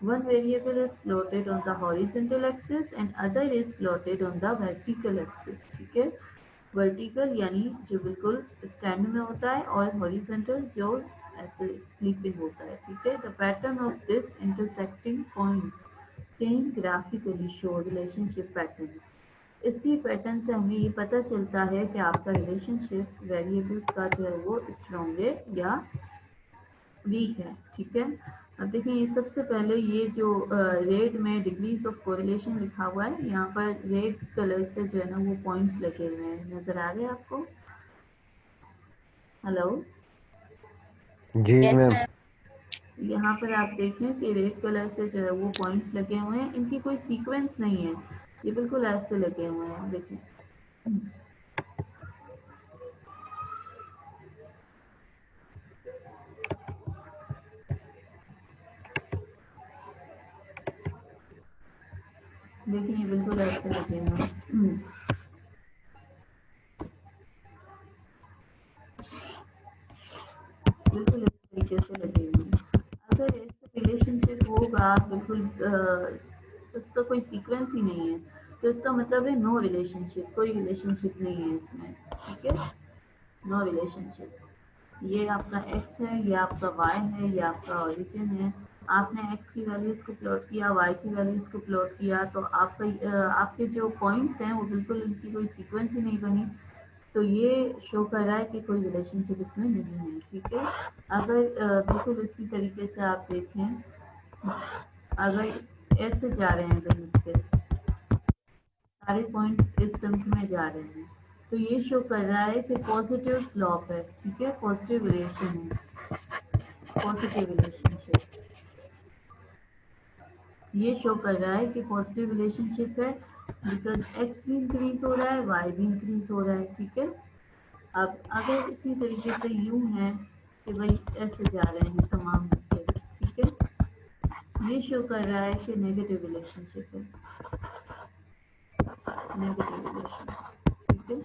S1: one variable is plotted on the horizontal axis and other is plotted on the vertical axis, ठीक है। Vertical यानी जो बिल्कुल stand में होता है, और horizontal जो ऐसे स्लीपिंग होता है, ठीक है। The pattern of this intersecting points can graphically show relationship patterns. इसी पैटर्न से हमें ये पता चलता है कि आपका रिलेशनशिप वेरिएबल्स का जो है वो स्ट्रॉन्ग है या वीक है, ठीक है। अब देखिए, ये सबसे पहले ये जो रेड में डिग्रीज ऑफ कोरिलेशन लिखा हुआ है, यहाँ पर रेड कलर से जो है ना वो पॉइंट्स लगे हुए हैं, नजर आ रहे हैं आपको? हेलो
S3: जी
S2: यस
S3: मैम।
S2: मैम।
S1: यहाँ पर आप देखें कि रेड कलर से जो है वो पॉइंट्स लगे हुए हैं, इनकी कोई सीक्वेंस नहीं है, ये बिल्कुल ऐसे लगे हुए हैं, देखें। देखिए, ये बिल्कुल ऐसे लगे हुए हैं, बिल्कुल इस तरीके से लगे हुए हैं। अगर ऐसे रिलेशनशिप होगा बिल्कुल उसका कोई सीक्वेंस ही नहीं है, तो इसका मतलब है नो रिलेशनशिप, कोई रिलेशनशिप नहीं है इसमें, ठीक है, नो रिलेशनशिप। ये आपका एक्स है, ये आपका वाई है, ये आपका ओरिजिन है। आपने एक्स की वैल्यूज़ को प्लॉट किया, वाई की वैल्यूज़ को प्लॉट किया, तो आपका आपके जो पॉइंट्स हैं वो बिल्कुल इनकी कोई सीक्वेंस ही नहीं बनी, तो ये शो कर रहा है कि कोई रिलेशनशिप इसमें नहीं है, ठीक है। अगर बिल्कुल इसी तरीके से आप देखें, अगर ऐसे जा रहे हैं गणित के सारे पॉइंट्स इस संख्या में जा रहे हैं, तो ये शो कर रहा है कि पॉजिटिव स्लॉप है, ठीक है, पॉजिटिव रिलेशन है, पॉजिटिव रिलेशनशिप ये शो कर रहा है कि पॉजिटिव रिलेशनशिप है, बिकॉज एक्स भी इंक्रीज हो रहा है, वाई भी इंक्रीज हो रहा है, ठीक है। अब अगर इसी तरीके से यूं है कि भाई ऐसे जा रहे हैं तमाम बच्चे, ठीक है, ये शो कर रहा है कि नेगेटिव रिलेशनशिप है, नेगेटिव रिलेशन, ठीक है।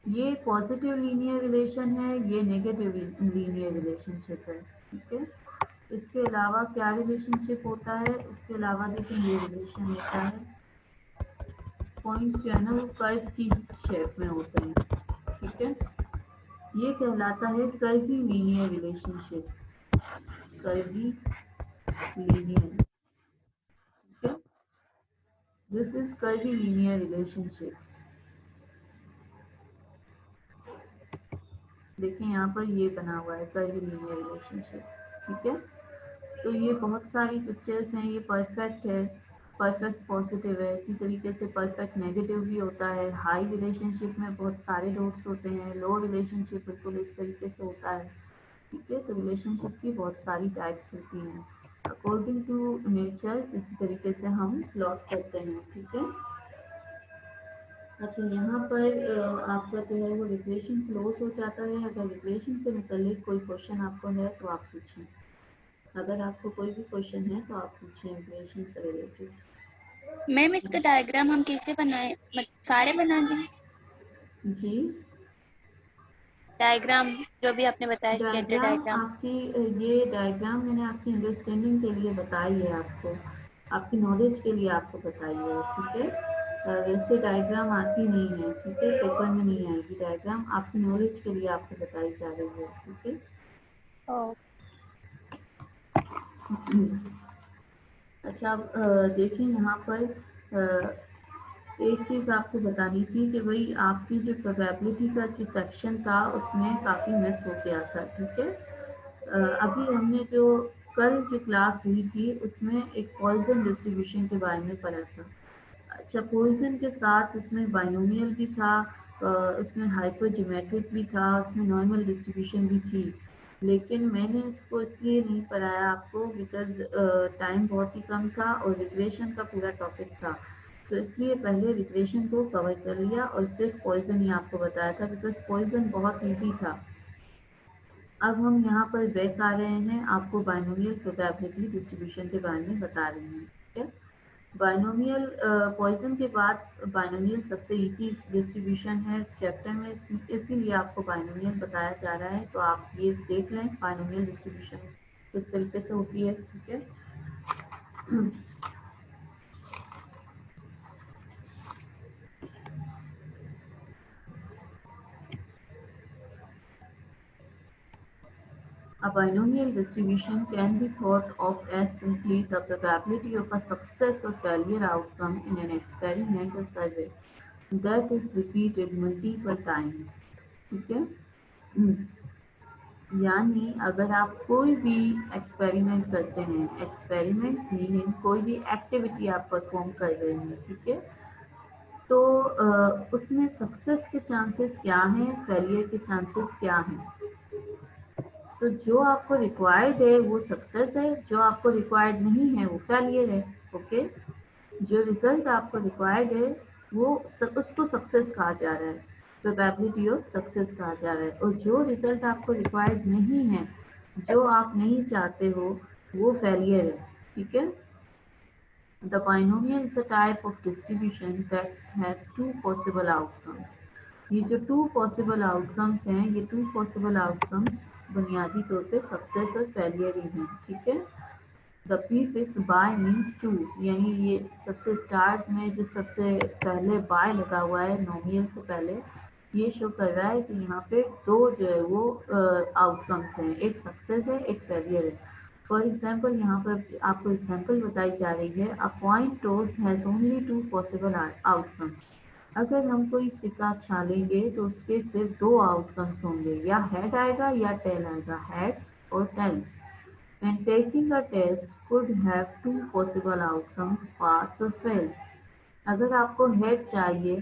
S1: ये पॉजिटिव लीनियर रिलेशन है, ये नेगेटिव लीनियर रिलेशनशिप है, ठीक है। इसके अलावा क्या रिलेशनशिप होता है, इसके अलावा देखिए ये रिलेशन होता है, पॉइंट्स जो है ना वो कर्व की शेप में होते हैं, ठीक है। ये कहलाता है curvy linear relationship, curvy linear, ठीक है। This is curvy linear relationship, देखिए यहाँ पर ये बना हुआ है कर्वीलिनियर रिलेशनशिप, ठीक है। तो ये बहुत सारी पिक्चर्स हैं, ये परफेक्ट है, परफेक्ट पॉजिटिव है, इसी तरीके से परफेक्ट नेगेटिव भी होता है। हाई रिलेशनशिप में बहुत सारे डॉट्स होते हैं, लो रिलेशनशिप बिल्कुल इस तरीके से होता है, ठीक है। तो रिलेशनशिप की बहुत सारी टाइप्स होती हैं, अकॉर्डिंग टू नेचर इसी तरीके से हम प्लॉट करते हैं, ठीक है। अच्छा, यहाँ पर आपका जो है वो रिलेशन क्लोज हो जाता है। अगर रिलेशन से मुतालिक कोई क्वेश्चन आपको है तो आप पूछें, अगर आपको कोई भी क्वेश्चन है तो आप पूछें रिलेशन से रिलेटेड।
S2: मैम इसका डायग्राम हम कैसे बनाए, सारे बना दें
S1: जी,
S2: डायग्राम जो भी आपने बताया स्कैटर
S1: डायग्राम
S2: डायग्राम।
S1: आपकी ये डायग्राम मैंने आपकी अंडरस्टैंडिंग के लिए बताई है, आपकी नॉलेज के लिए आपको बताई है, ठीक है। वैसे डायग्राम आती नहीं है, ठीक है, पेपर में नहीं आएगी डायग्राम, आपकी नॉलेज के लिए आपको बताई जा रही है, ठीक है। अच्छा, अब देखिए यहाँ पर एक चीज़ आपको बतानी थी कि भाई आपकी जो प्रोबेबिलिटी का जो सेक्शन था उसमें काफ़ी मिस हो गया था, ठीक है। अभी हमने जो कल जो क्लास हुई थी उसमें एक पॉइजन डिस्ट्रीब्यूशन के बारे में पढ़ा था। अच्छा, पॉइजन के साथ उसमें बाइनोमियल भी था, उसमें हाइपरजियोमेट्रिक भी था, उसमें नॉर्मल डिस्ट्रीब्यूशन भी थी, लेकिन मैंने उसको इसलिए नहीं पढ़ाया आपको बिकॉज टाइम बहुत ही कम था और रिग्रेशन का पूरा टॉपिक था, तो इसलिए पहले रिग्रेशन को कवर कर लिया और सिर्फ पॉइजन ही आपको बताया था बिकॉज पॉइजन बहुत ईजी था। अब हम यहाँ पर बैक आ रहे हैं, आपको बाइनोमियल प्रोबेबिलिटी डिस्ट्रीब्यूशन के बारे में बता रहे हैं, ठीक है। बाइनोमियल पॉइजन के बाद बाइनोमियल सबसे इजी डिस्ट्रीब्यूशन है इस चैप्टर में, इसीलिए आपको बाइनोमियल बताया जा रहा है। तो आप ये देख लें बाइनोमियल डिस्ट्रीब्यूशन किस तरीके से होती है, ठीक है। A binomial distribution can be thought of as simply the probability of a success or failure outcome in an experiment or survey that is repeated multiple times, ठीक है। यानी अगर आप कोई भी एक्सपेरिमेंट करते हैं, एक्सपेरिमेंट मीनिंग कोई भी एक्टिविटी आप परफॉर्म कर रहे हैं, ठीक है, तो उसमें सक्सेस के चांसेस क्या हैं, फेलियर के चांसेस क्या हैं। तो जो आपको रिक्वायर्ड है वो सक्सेस है, जो आपको रिक्वायर्ड नहीं है वो फेलियर है, ओके। जो रिजल्ट आपको रिक्वायर्ड है वो उसको सक्सेस कहा जा रहा है, प्रोबेबिलिटी ऑफ सक्सेस कहा जा रहा है, और जो रिजल्ट आपको रिक्वायर्ड नहीं है, जो आप नहीं चाहते हो, वो फेलियर है, ठीक है। The binomial is a type of distribution that has two possible outcomes. ये जो टू पॉसिबल आउटकम्स हैं, ये टू पॉसिबल आउटकम्स बुनियादी तौर पे सक्सेस और फेलियर ही हैं, ठीक है। The prefix bi means two, यानी ये सबसे स्टार्ट में जो सबसे पहले बाय लगा हुआ है नोमियल से पहले, ये शो कर रहा है कि यहाँ पे दो जो है वो आउटकम्स हैं, एक सक्सेस है एक फेलियर है। फॉर एग्जाम्पल यहाँ पर आपको एग्जाम्पल बताई जा रही है, a coin toss has only two possible outcomes. अगर हम कोई सिक्का छालेंगे तो उसके सिर्फ दो आउटकम्स होंगे, या हेड आएगा या टेल आएगा, हेड्स और tales. And taking a test could have two possible outcomes, pass or fail. अगर आपको हेड चाहिए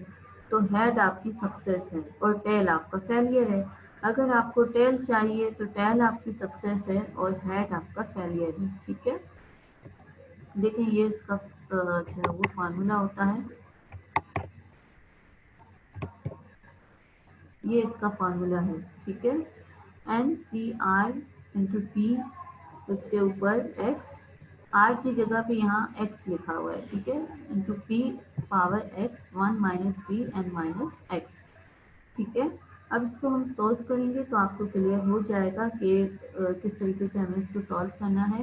S1: तो हेड आपकी सक्सेस है और टेल आपका फेलियर है। अगर आपको टेल चाहिए तो टेल आपकी सक्सेस है और हेड आपका फेलियर है, ठीक है। देखिए ये इसका जो है वो फार्मूला होता है, ये इसका फार्मूला है, ठीक है। NCI इंटू पी, उसके ऊपर x, r की जगह पे यहाँ x लिखा हुआ है, ठीक है, into P power x 1 minus P N minus X, ठीक है। अब इसको हम सॉल्व करेंगे तो आपको क्लियर हो जाएगा कि किस तरीके से हमें इसको सॉल्व करना है।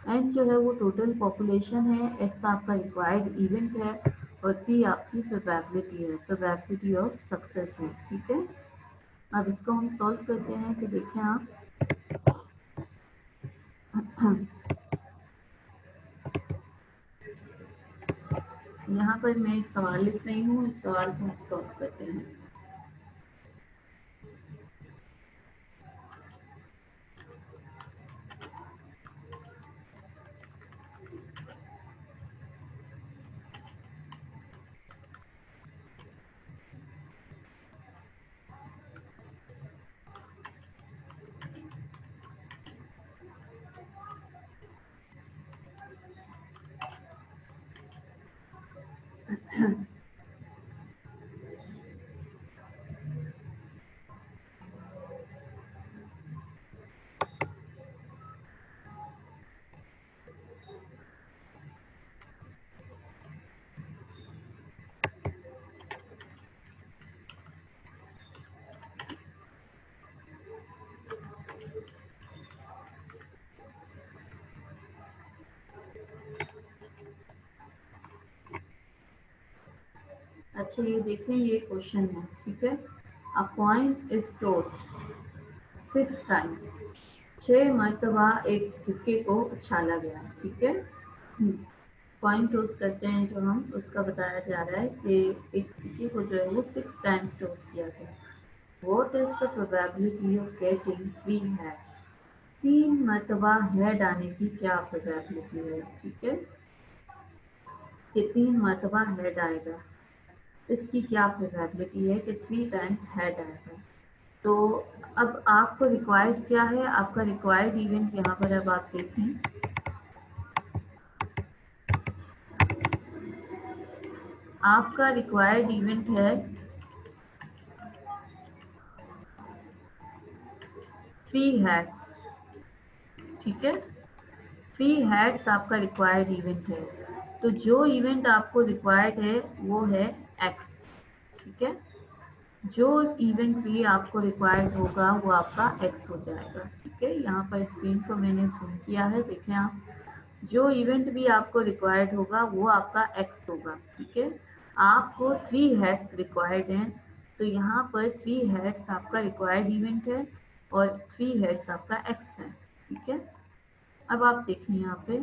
S1: एन जो है वो टोटल पॉपुलेशन है, एक्स आपका रिक्वायर्ड इवेंट है और पी आपकी प्रोबेबिलिटी है, प्रोबेबिलिटी ऑफ सक्सेस है, ठीक है। अब इसको हम सॉल्व करते हैं तो देखें आप, यहाँ पर मैं एक सवाल लिख रही हूँ, इस सवाल को हम सॉल्व करते हैं। अच्छा ये देखें, ये क्वेश्चन है, ठीक है। A coin is toast 6 times, 6 मरतबा एक सिक्के को उछाला गया, ठीक है। कॉइन टोस्ट करते हैं जो हम, उसका बताया जा रहा है कि एक सिक्के को जो है वो 6 टाइम्स टोस्ट किया गया। What is the probability of getting 3 heads? 3 मरतबा हेड आने की क्या प्रोबेबिलिटी है, ठीक है, कि 3 मरतबा हेड आएगा, इसकी क्या प्रोबेबिलिटी है कि 3 टाइम्स हेड आएगा। तो अब आपको रिक्वायर्ड क्या है, आपका रिक्वायर्ड इवेंट यहाँ पर अब आप देखें, आपका रिक्वायर्ड इवेंट है 3 हेड्स, ठीक है। 3 हेड्स आपका रिक्वायर्ड इवेंट है। तो जो इवेंट आपको रिक्वायर्ड है वो है एक्स, ठीक है। जो इवेंट भी आपको रिक्वायर्ड होगा वो आपका एक्स हो जाएगा, ठीक है। यहाँ पर स्क्रीन को मैंने जूम किया है, देखें आप, जो इवेंट भी आपको रिक्वायर्ड होगा वो आपका एक्स होगा, ठीक है। आपको 3 हेड्स रिक्वायर्ड हैं, तो यहाँ पर 3 हेड्स आपका रिक्वायर्ड इवेंट है और 3 हेड्स आपका एक्स है, ठीक है। अब आप देखिए यहाँ पे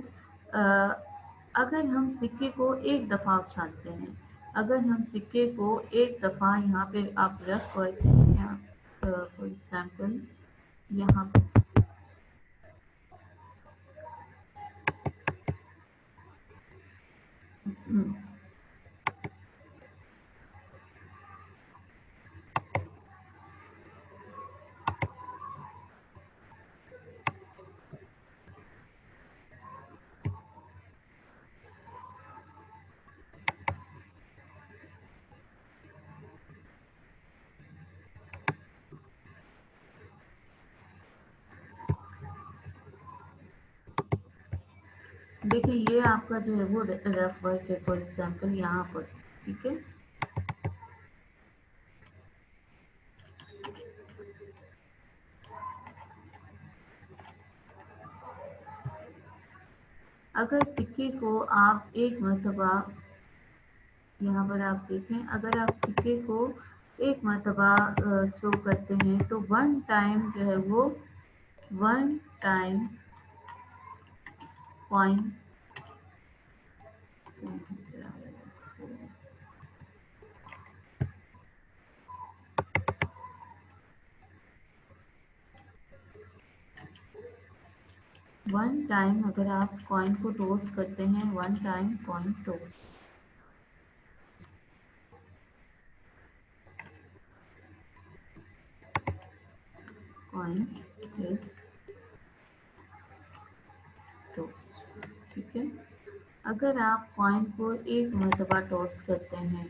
S1: अगर हम सिक्के को एक दफ़ा उछालते हैं, अगर हम सिक्के को एक दफ़ा यहाँ पे आप रख करते हैं, फॉर एग्जाम्पल यहाँ पे देखिए ये आपका जो है वो रफ वर्क है, फॉर एग्जाम्पल यहाँ पर, ठीक है। अगर सिक्के को आप एक मरतबा, यहाँ पर आप देखें, अगर आप सिक्के को एक मरतबा थ्रो करते हैं तो 1 टाइम जो है वो 1 टाइम कॉइन, वन टाइम अगर आप कॉइन को टॉस करते हैं, 1 time coin toss, coin is toss, ठीक है। अगर आप कॉइन को एक मरतबा टॉस करते हैं,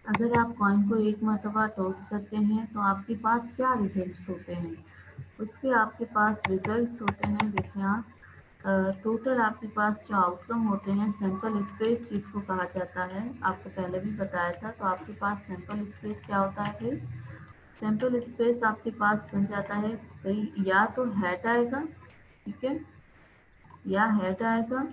S1: अगर आप कॉइन को एक मरतबा टॉस करते हैं तो आपके पास क्या रिजल्ट्स होते हैं, उसके आपके पास रिजल्ट्स होते हैं, देखिए आप, टोटल आपके पास जो आउटकम होते हैं, सैंपल स्पेस जिसको कहा जाता है, आपको पहले भी बताया था। तो आपके पास सैंपल स्पेस क्या होता है भाई, सैंपल स्पेस आपके पास बन जाता है भाई, या तो हेड आएगा, ठीक है, या हेड आएगा,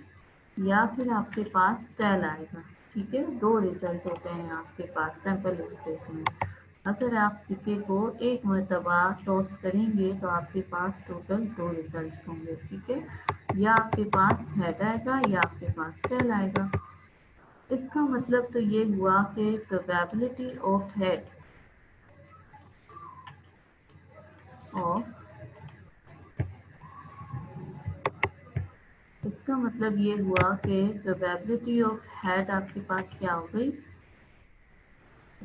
S1: या फिर आपके पास टेल आएगा, ठीक है। 2 रिजल्ट होते हैं आपके पास सैंपल स्पेस में। अगर आप सिक्के को एक मरतबा टॉस करेंगे तो आपके पास टोटल 2 रिजल्ट होंगे, ठीक है, या आपके पास हेड आएगा या आपके पास टेल आएगा। इसका मतलब तो ये हुआ कि प्रोबेबिलिटी ऑफ हेड ऑफ, इसका मतलब ये हुआ कि प्रोबेबिलिटी ऑफ हेड आपके पास क्या हो गई,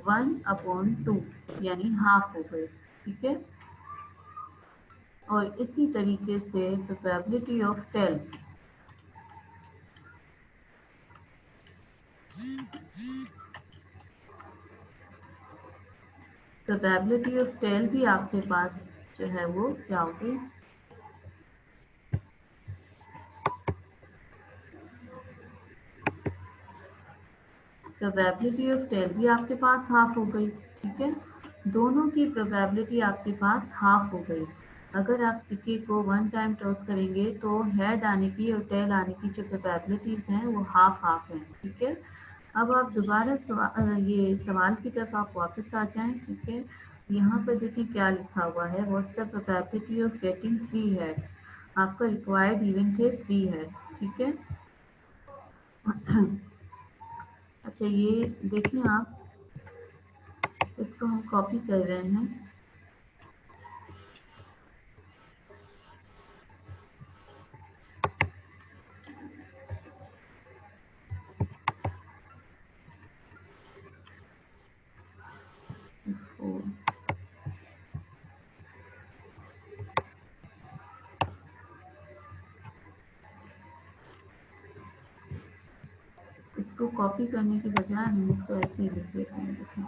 S1: 1/2, यानी हाफ हो गई, ठीक है। और इसी तरीके से probability of tail, probability of tail भी आपके पास जो है वो क्या हो गई, प्रोबेबिलिटी ऑफ टेल भी आपके पास हाफ हो गई, ठीक है। दोनों की प्रोबेबिलिटी आपके पास हाफ हो गई। अगर आप सिक्के को 1 टाइम टॉस करेंगे तो हेड आने की और टेल आने की जो प्रोबेबिलिटीज हैं वो हाफ हाफ हैं, ठीक है। अब आप दोबारा ये सवाल की तरफ आप वापस आ जाएं, ठीक है। यहाँ पर देखिए क्या लिखा हुआ है, what's the probability of getting 3 heads. आपका रिक्वायर्ड इवेंट है 3 हेड्स, ठीक है। अच्छा ये देखिए आप, इसको हम कॉपी कर रहे हैं। फोर इसको कॉपी करने की बजाय हम इसको ऐसे ही लिख देते हैं। देखिए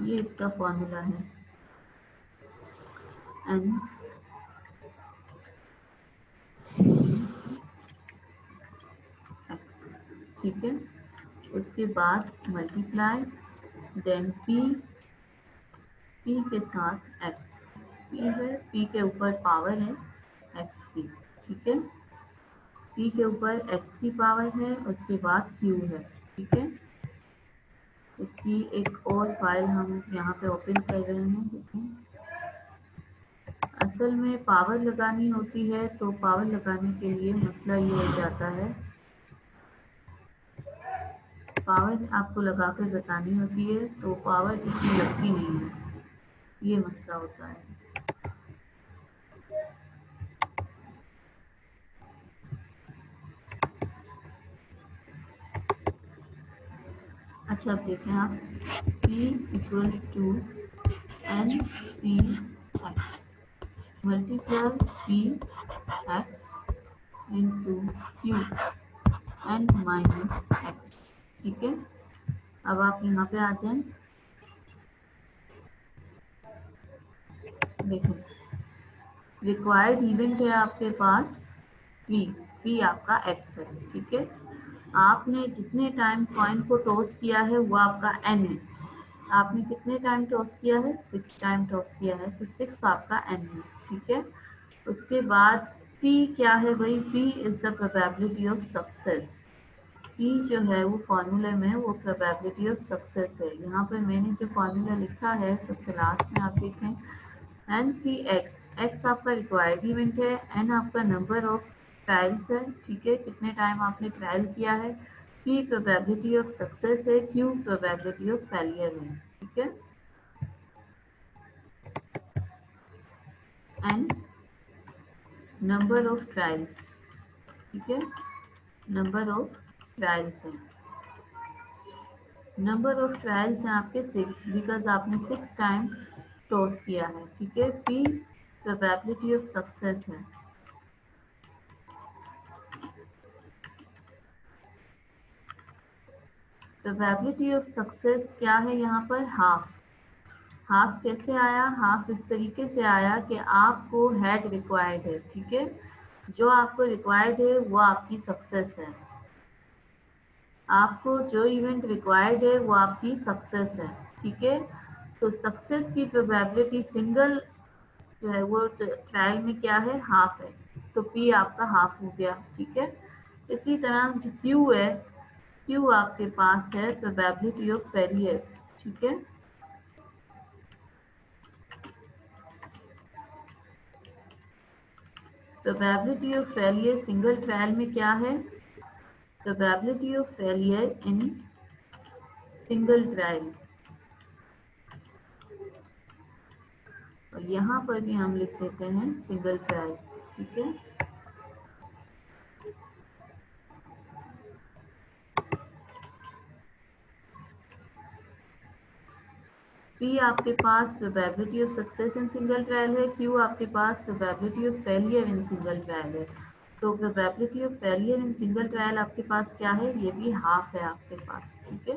S1: ये इसका फॉर्मूला है, n x, ठीक है। उसके बाद मल्टीप्लाई देन p के साथ x, p है, p के ऊपर पावर है x की, ठीक है। p के ऊपर x की पावर है, उसके बाद q है, ठीक है। इसकी एक और फाइल हम यहाँ पे ओपन कर रहे हैं। देखिए असल में पावर लगानी होती है तो पावर लगाने के लिए मसला ये हो जाता है, पावर आपको लगा कर बतानी होती है तो पावर इसमें लगती नहीं है, ये मसला होता है। अच्छा अब देखें आप, P equals to NCX multiply P x into Q n minus x, ठीक है। अब आप यहाँ पे आ जाएं, देखो रिक्वायर्ड इवेंट है आपके पास p आपका x है, ठीक है। आपने जितने टाइम कॉइन को टॉस किया है वो आपका n है। आपने कितने टाइम टॉस किया है, 6 टाइम टॉस किया है, तो 6 आपका n है, ठीक है। उसके बाद p क्या है भाई, p is the probability of success. p जो है वो फॉर्मूले में वो प्रोबेबिलिटी ऑफ सक्सेस है। यहाँ पर मैंने जो फॉर्मूला लिखा है सबसे लास्ट में आप देखें, NCX, x आपका रिक्वायर्ड इवेंट है, n आपका नंबर ऑफ ट्रायल्स है, ठीक है, कितने टाइम आपने ट्रायल किया है, p प्रोबेबिलिटी ऑफ सक्सेस है, q प्रोबेबिलिटी ऑफ फेलियर है, ठीक है। n नंबर ऑफ ट्रायल्स, ठीक है, नंबर ऑफ ट्रायल्स है, नंबर ऑफ ट्रायल्स हैं आपके 6 बिकॉज आपने 6 टाइम टॉस किया है, ठीक है। p प्रोबेबिलिटी ऑफ सक्सेस है, प्रोबेबिलिटी ऑफ सक्सेस क्या है यहाँ पर, हाफ। हाफ कैसे आया, हाफ इस तरीके से आया कि आपको हेड रिक्वायर्ड है, ठीक है, जो आपको रिक्वायर्ड है वो आपकी सक्सेस है, आपको जो इवेंट रिक्वायर्ड है वो आपकी सक्सेस है, ठीक है। तो सक्सेस की प्रोबेबिलिटी सिंगल जो है वो ट्रायल में क्या है, हाफ है, तो p आपका हाफ हो गया, ठीक है। इसी तरह जो q है, q आपके पास है प्रोबेबिलिटी ऑफ फेलियर, ठीक है। Probability of failure single trial में क्या है, probability of failure in single trial, और यहाँ पर भी हम लिख देते हैं सिंगल ट्रायल, ठीक है। p आपके पास probability of success in single trial है, q आपके पास probability of failure in single trial है। तो probability of failure in single trial आपके पास क्या है, ये भी हाफ है आपके पास, ठीक है।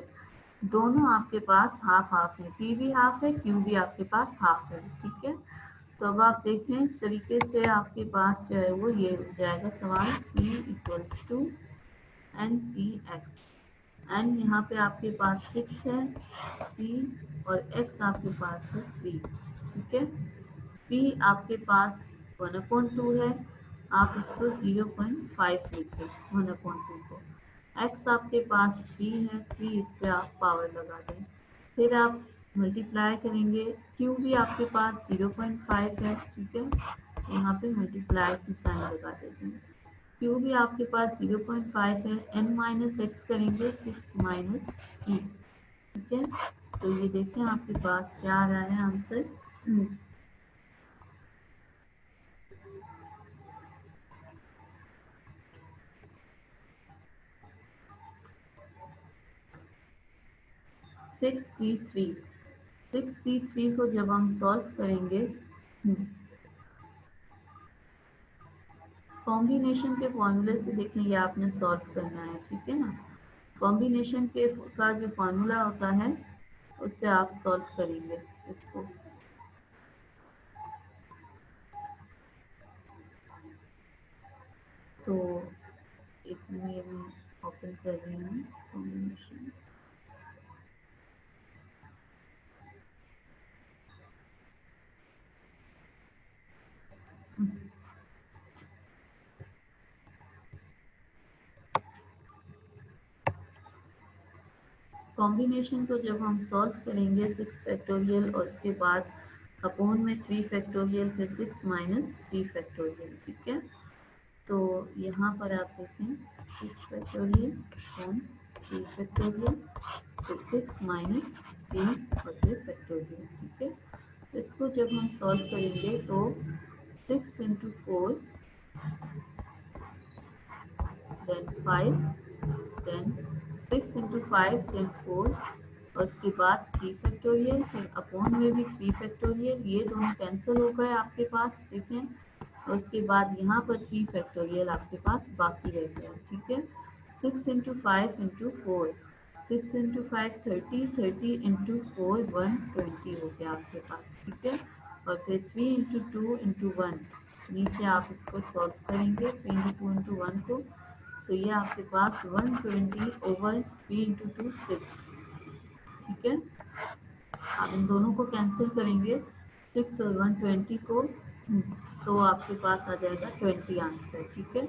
S1: दोनों आपके पास हाफ हाफ है, p भी हाफ है, q भी आपके पास हाफ है, ठीक है। तो अब आप देखें इस तरीके से आपके पास जो है वो ये हो जाएगा सवाल, p equals to NCX N यहाँ पे आपके पास 6 है, सी और एक्स आपके पास है 3, ठीक है। पी आपके पास 1/2 है, आप इसको 0.5 लिखें 1/2 को। एक्स आपके पास 3 है, 3 इस पे आप पावर लगा दें, फिर आप मल्टीप्लाई करेंगे। क्यू भी आपके पास 0.5 है, ठीक है, यहाँ पे मल्टीप्लाई की साइन लगा देते हैं। क्यू भी आपके पास 0.5 है, n माइनस एक्स करेंगे 6 माइनस ई, ठीक है। तो ये देखें आपके पास क्या आ रहा है आंसर, 6C3। 6C3 को जब हम सॉल्व करेंगे, कॉम्बिनेशन के फॉर्मूले से देखें, ये आपने सॉल्व करना है, ठीक है ना। कॉम्बिनेशन के का जो फॉर्मूला होता है उससे आप सॉल्व करेंगे इसको। तो एक मिनट ओपन कर रही हूँ कॉम्बिनेशन। कॉम्बिनेशन को जब हम सॉल्व करेंगे 6 फैक्टोरियल और उसके बाद अपॉन में 3 फैक्टोरियल, फिर 6 माइनस 3 फैक्टोरियल, ठीक है। तो यहाँ पर आप देखें 6 फैक्टोरियल अपॉन 3 फैक्टोरियल, फिर 6 माइनस 3 और फिर फैक्टोरियल, ठीक है। तो इसको जब हम सॉल्व करेंगे तो 6 into 4 then 5 then 6 into 5 then 4 और उसके बाद 3 फैक्टोरियल, फिर अपॉन में भी 3 फैक्टोरियल, ये दोनों कैंसिल हो गए आपके पास, देखें। और उसके बाद यहाँ पर 3 फैक्टोरियल आपके पास बाकी रह गया, ठीक है। 6 into 5 into 4, 6 into 5 30, 30 into 4 120 हो गया आपके पास, ठीक है। और फिर 3 into 2 into 1, नीचे आप इसको सॉल्व करेंगे 3 into 2 into 1 को, तो ये आपके पास 120 over 3 into 2 6, ठीक है। आप इन दोनों को कैंसिल करेंगे 6 और 120 को, तो आपके पास आ जाएगा 20 आंसर, ठीक है।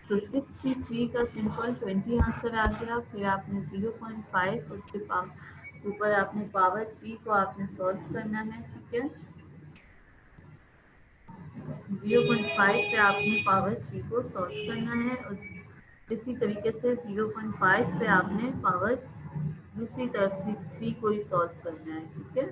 S1: तो 6C3 का सिंपल 20 आंसर आ गया। फिर आपने 0.5 उसके ऊपर आपने पावर 3 को आपने सॉल्व करना है, ठीक है। 0.5 पे आपने पावर 3 को सॉल्व करना है और इसी तरीके से 0.5 पे आपने पावर दूसरी तरफ 3 को ही सॉल्व करना है, ठीक है।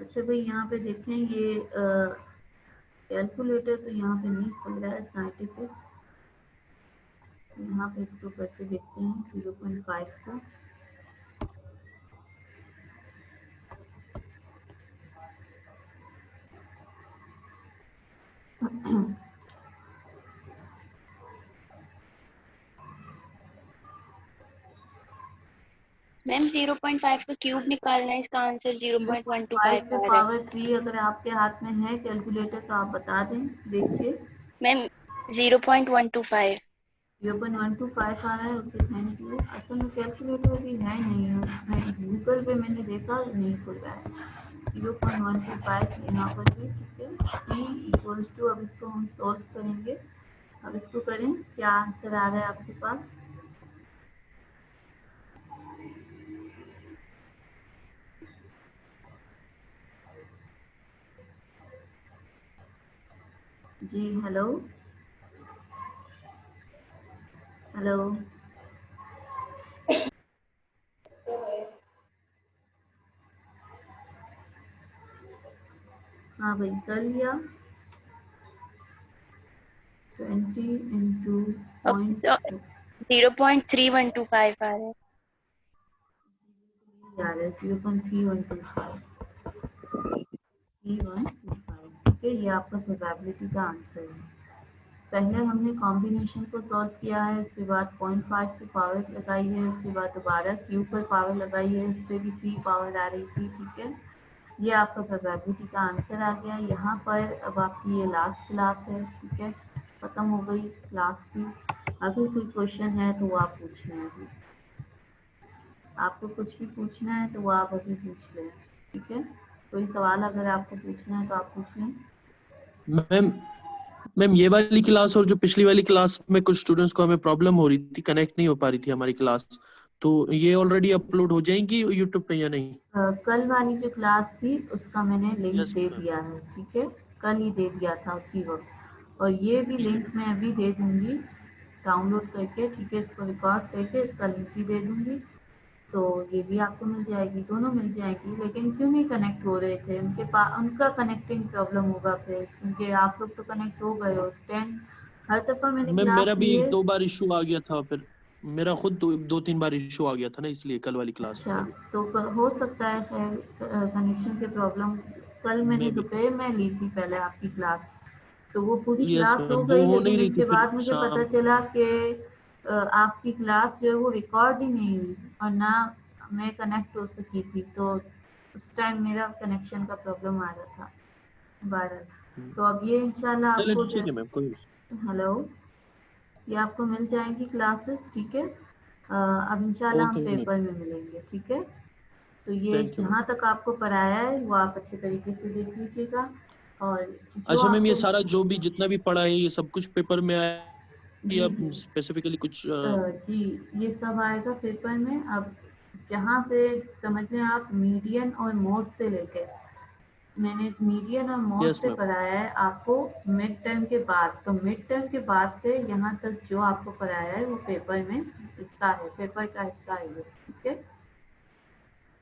S1: अच्छा भाई, यहाँ पे देखें ये कैलकुलेटर तो यहाँ पे नहीं खुल रहा है साइंटिफिक, यहाँ पे इसको करके देखते हैं 0.5 का।
S2: मैम 0.5 का क्यूब निकालना है, इसका आंसर 0.125
S1: पे
S2: आ रहा है।
S1: पावर 3 अगर आपके हाथ में है कैलकुलेटर तो आप बता दें, देखिए।
S2: मैम 0.125।
S1: 0.125 आ रहा है, ओके थैंक यू। असल में कैलकुलेटर भी है नहीं है उसमें, गूगल पे मैंने देखा नहीं खुल रहा है। 0.125 यहाँ पर भी, ठीक है। p इक्वल्स टू, अब इसको हम सॉल्व करेंगे। अब इसको करें, क्या आंसर आ रहा है आपके पास। जी हेलो हेलो। हाँ भाई कर लिया 20 इंटू पॉइंट
S2: 0.3125 आ रहा है।
S1: आ रहा है 0.3125 3125। ठीक है, ये आपका प्रोबेबिलिटी का आंसर है। पहले हमने कॉम्बिनेशन को सॉल्व किया है, उसके बाद 0.5 की पावर लगाई है, उसके बाद दोबारा क्यू पर पावर लगाई है, इस पर भी 3 पावर आ रही थी। ठीक है, ये आपका प्रोबेबिलिटी का आंसर आ गया। यहाँ पर अब आपकी ये लास्ट क्लास है। ठीक है, ख़त्म हो गई क्लास की। अगर कोई क्वेश्चन है तो वो आप पूछ लें। अभी आपको कुछ भी पूछना है तो वो आप अभी पूछ लें। ठीक है, कोई सवाल अगर आपको पूछना है तो आप पूछ लें।
S5: मैम मैम ये वाली क्लास और जो पिछली वाली क्लास में कुछ स्टूडेंट्स को हमें प्रॉब्लम हो रही थी, कनेक्ट नहीं हो पा रही थी हमारी क्लास, तो ये ऑलरेडी अपलोड हो जाएंगी यूट्यूब पे या नहीं?
S1: कल वाली जो क्लास थी उसका मैंने लिंक
S5: यस
S1: दे
S5: मैम।
S1: दिया है। ठीक है, कल ही दे दिया था उसी वक्त, और ये भी
S5: ठीक है
S1: लिंक मैं अभी दे दूंगी डाउनलोड करके। ठीक है, इसको रिकॉर्ड करके इसका लिंक भी दे दूंगी, तो ये भी आपको मिल जाएगी, दोनों मिल जाएगी। लेकिन क्यों नहीं कनेक्ट हो रहे थे, उनके पास उनका कनेक्टिंग प्रॉब्लम होगा फिर, क्योंकि आप लोग तो कनेक्ट हो गए हो। 10 हर दफ़ा मैंने
S5: मैम, मेरा
S1: क्लास
S5: भी
S1: लिए।
S5: 1-2 बार इशू आ गया था, फिर मेरा खुद 2-3 बार इशू आ गया था ना, इसलिए कल वाली क्लास
S1: अच्छा,
S5: वाली
S1: तो हो सकता है कनेक्शन के प्रॉब्लम। कल मैंने
S5: मे बी।
S1: दोपहर में ली थी पहले आपकी क्लास, तो वो पूरी
S5: यस
S1: क्लास हो
S5: मैम, वो
S1: गई,
S5: हो नहीं
S1: लेकिन
S5: रही थी,
S1: उसके
S5: फिर
S1: बाद मुझे पता
S5: शाम।
S1: चला कि आपकी क्लास जो है वो रिकॉर्ड ही नहीं हुई और ना मैं कनेक्ट हो सकी थी। तो उस टाइम मेरा कनेक्शन का प्रॉब्लम आ रहा था बारह। तो अब ये इंशाल्लाह
S5: चले
S1: आपको
S5: ठीक है मैम, कोई
S1: हेलो, ये आपको मिल जाएंगी क्लासेस। ठीक है, अब इंशाल्लाह हम
S5: ओके मैम,
S1: पेपर में मिलेंगे। ठीक है, तो ये
S5: थैंक यू मैम।
S1: जहाँ तक आपको पढ़ाया है वो आप अच्छे तरीके से देख लीजिएगा, और जो
S5: अच्छा मैम, ये
S1: आपको
S5: सारा जो भी जितना भी पढ़ा है ये सब कुछ पेपर में आया
S1: जी
S5: या
S1: जी
S5: स्पेसिफिकली कुछ
S1: जी ये सब आएगा पेपर में। अब जहाँ से समझ लें आप मीडियन और मोड से लेकर, मैंने मीडियन और मोड
S5: यस
S1: से
S5: मैम।
S1: पढ़ाया है आपको मिड टर्म के बाद। तो मिड टर्म के बाद से यहाँ तक जो आपको पढ़ाया है वो पेपर में हिस्सा है, पेपर का हिस्सा है ये। ठीक है,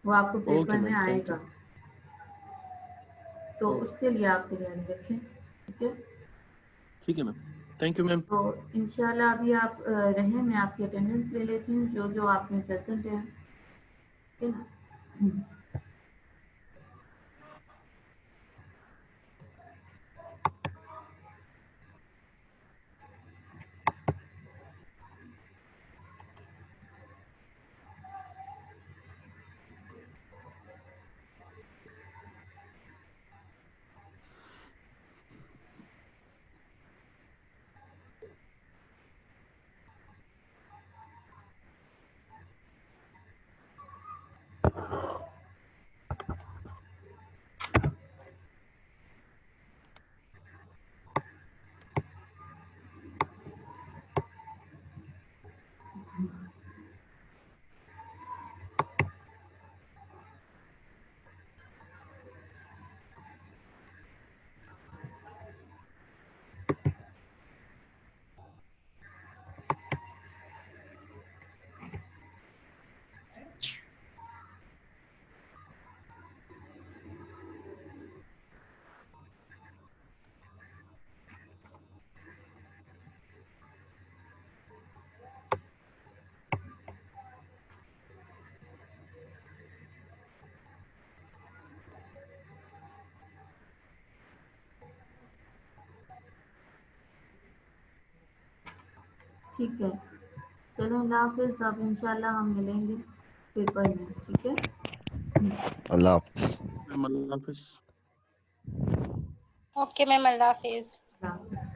S1: वो आपको
S5: ओके
S1: पेपर में
S5: मैम, थैंक
S1: आएगा,
S5: यू।
S1: तो
S5: ओके,
S1: उसके लिए आप तैयारी रखें। ठीक है,
S5: ठीक है मैम, थैंक यू मैम।
S1: तो इंशाल्लाह अभी आप रहें, मैं आपकी अटेंडेंस ले लेती हूँ जो जो आपने प्रेजेंट है। ठीक है ना? ठीक है, चलो अल्लाह हाफिज़। अब इंशाल्लाह हम मिलेंगे पेपर में। ठीक है,
S3: अल्लाह हाफ़िज़।
S5: मैम अल्लाह हाफिज।
S2: ओके मैम, अल्लाह हाफिज।
S1: अल्लाह हाफिज़।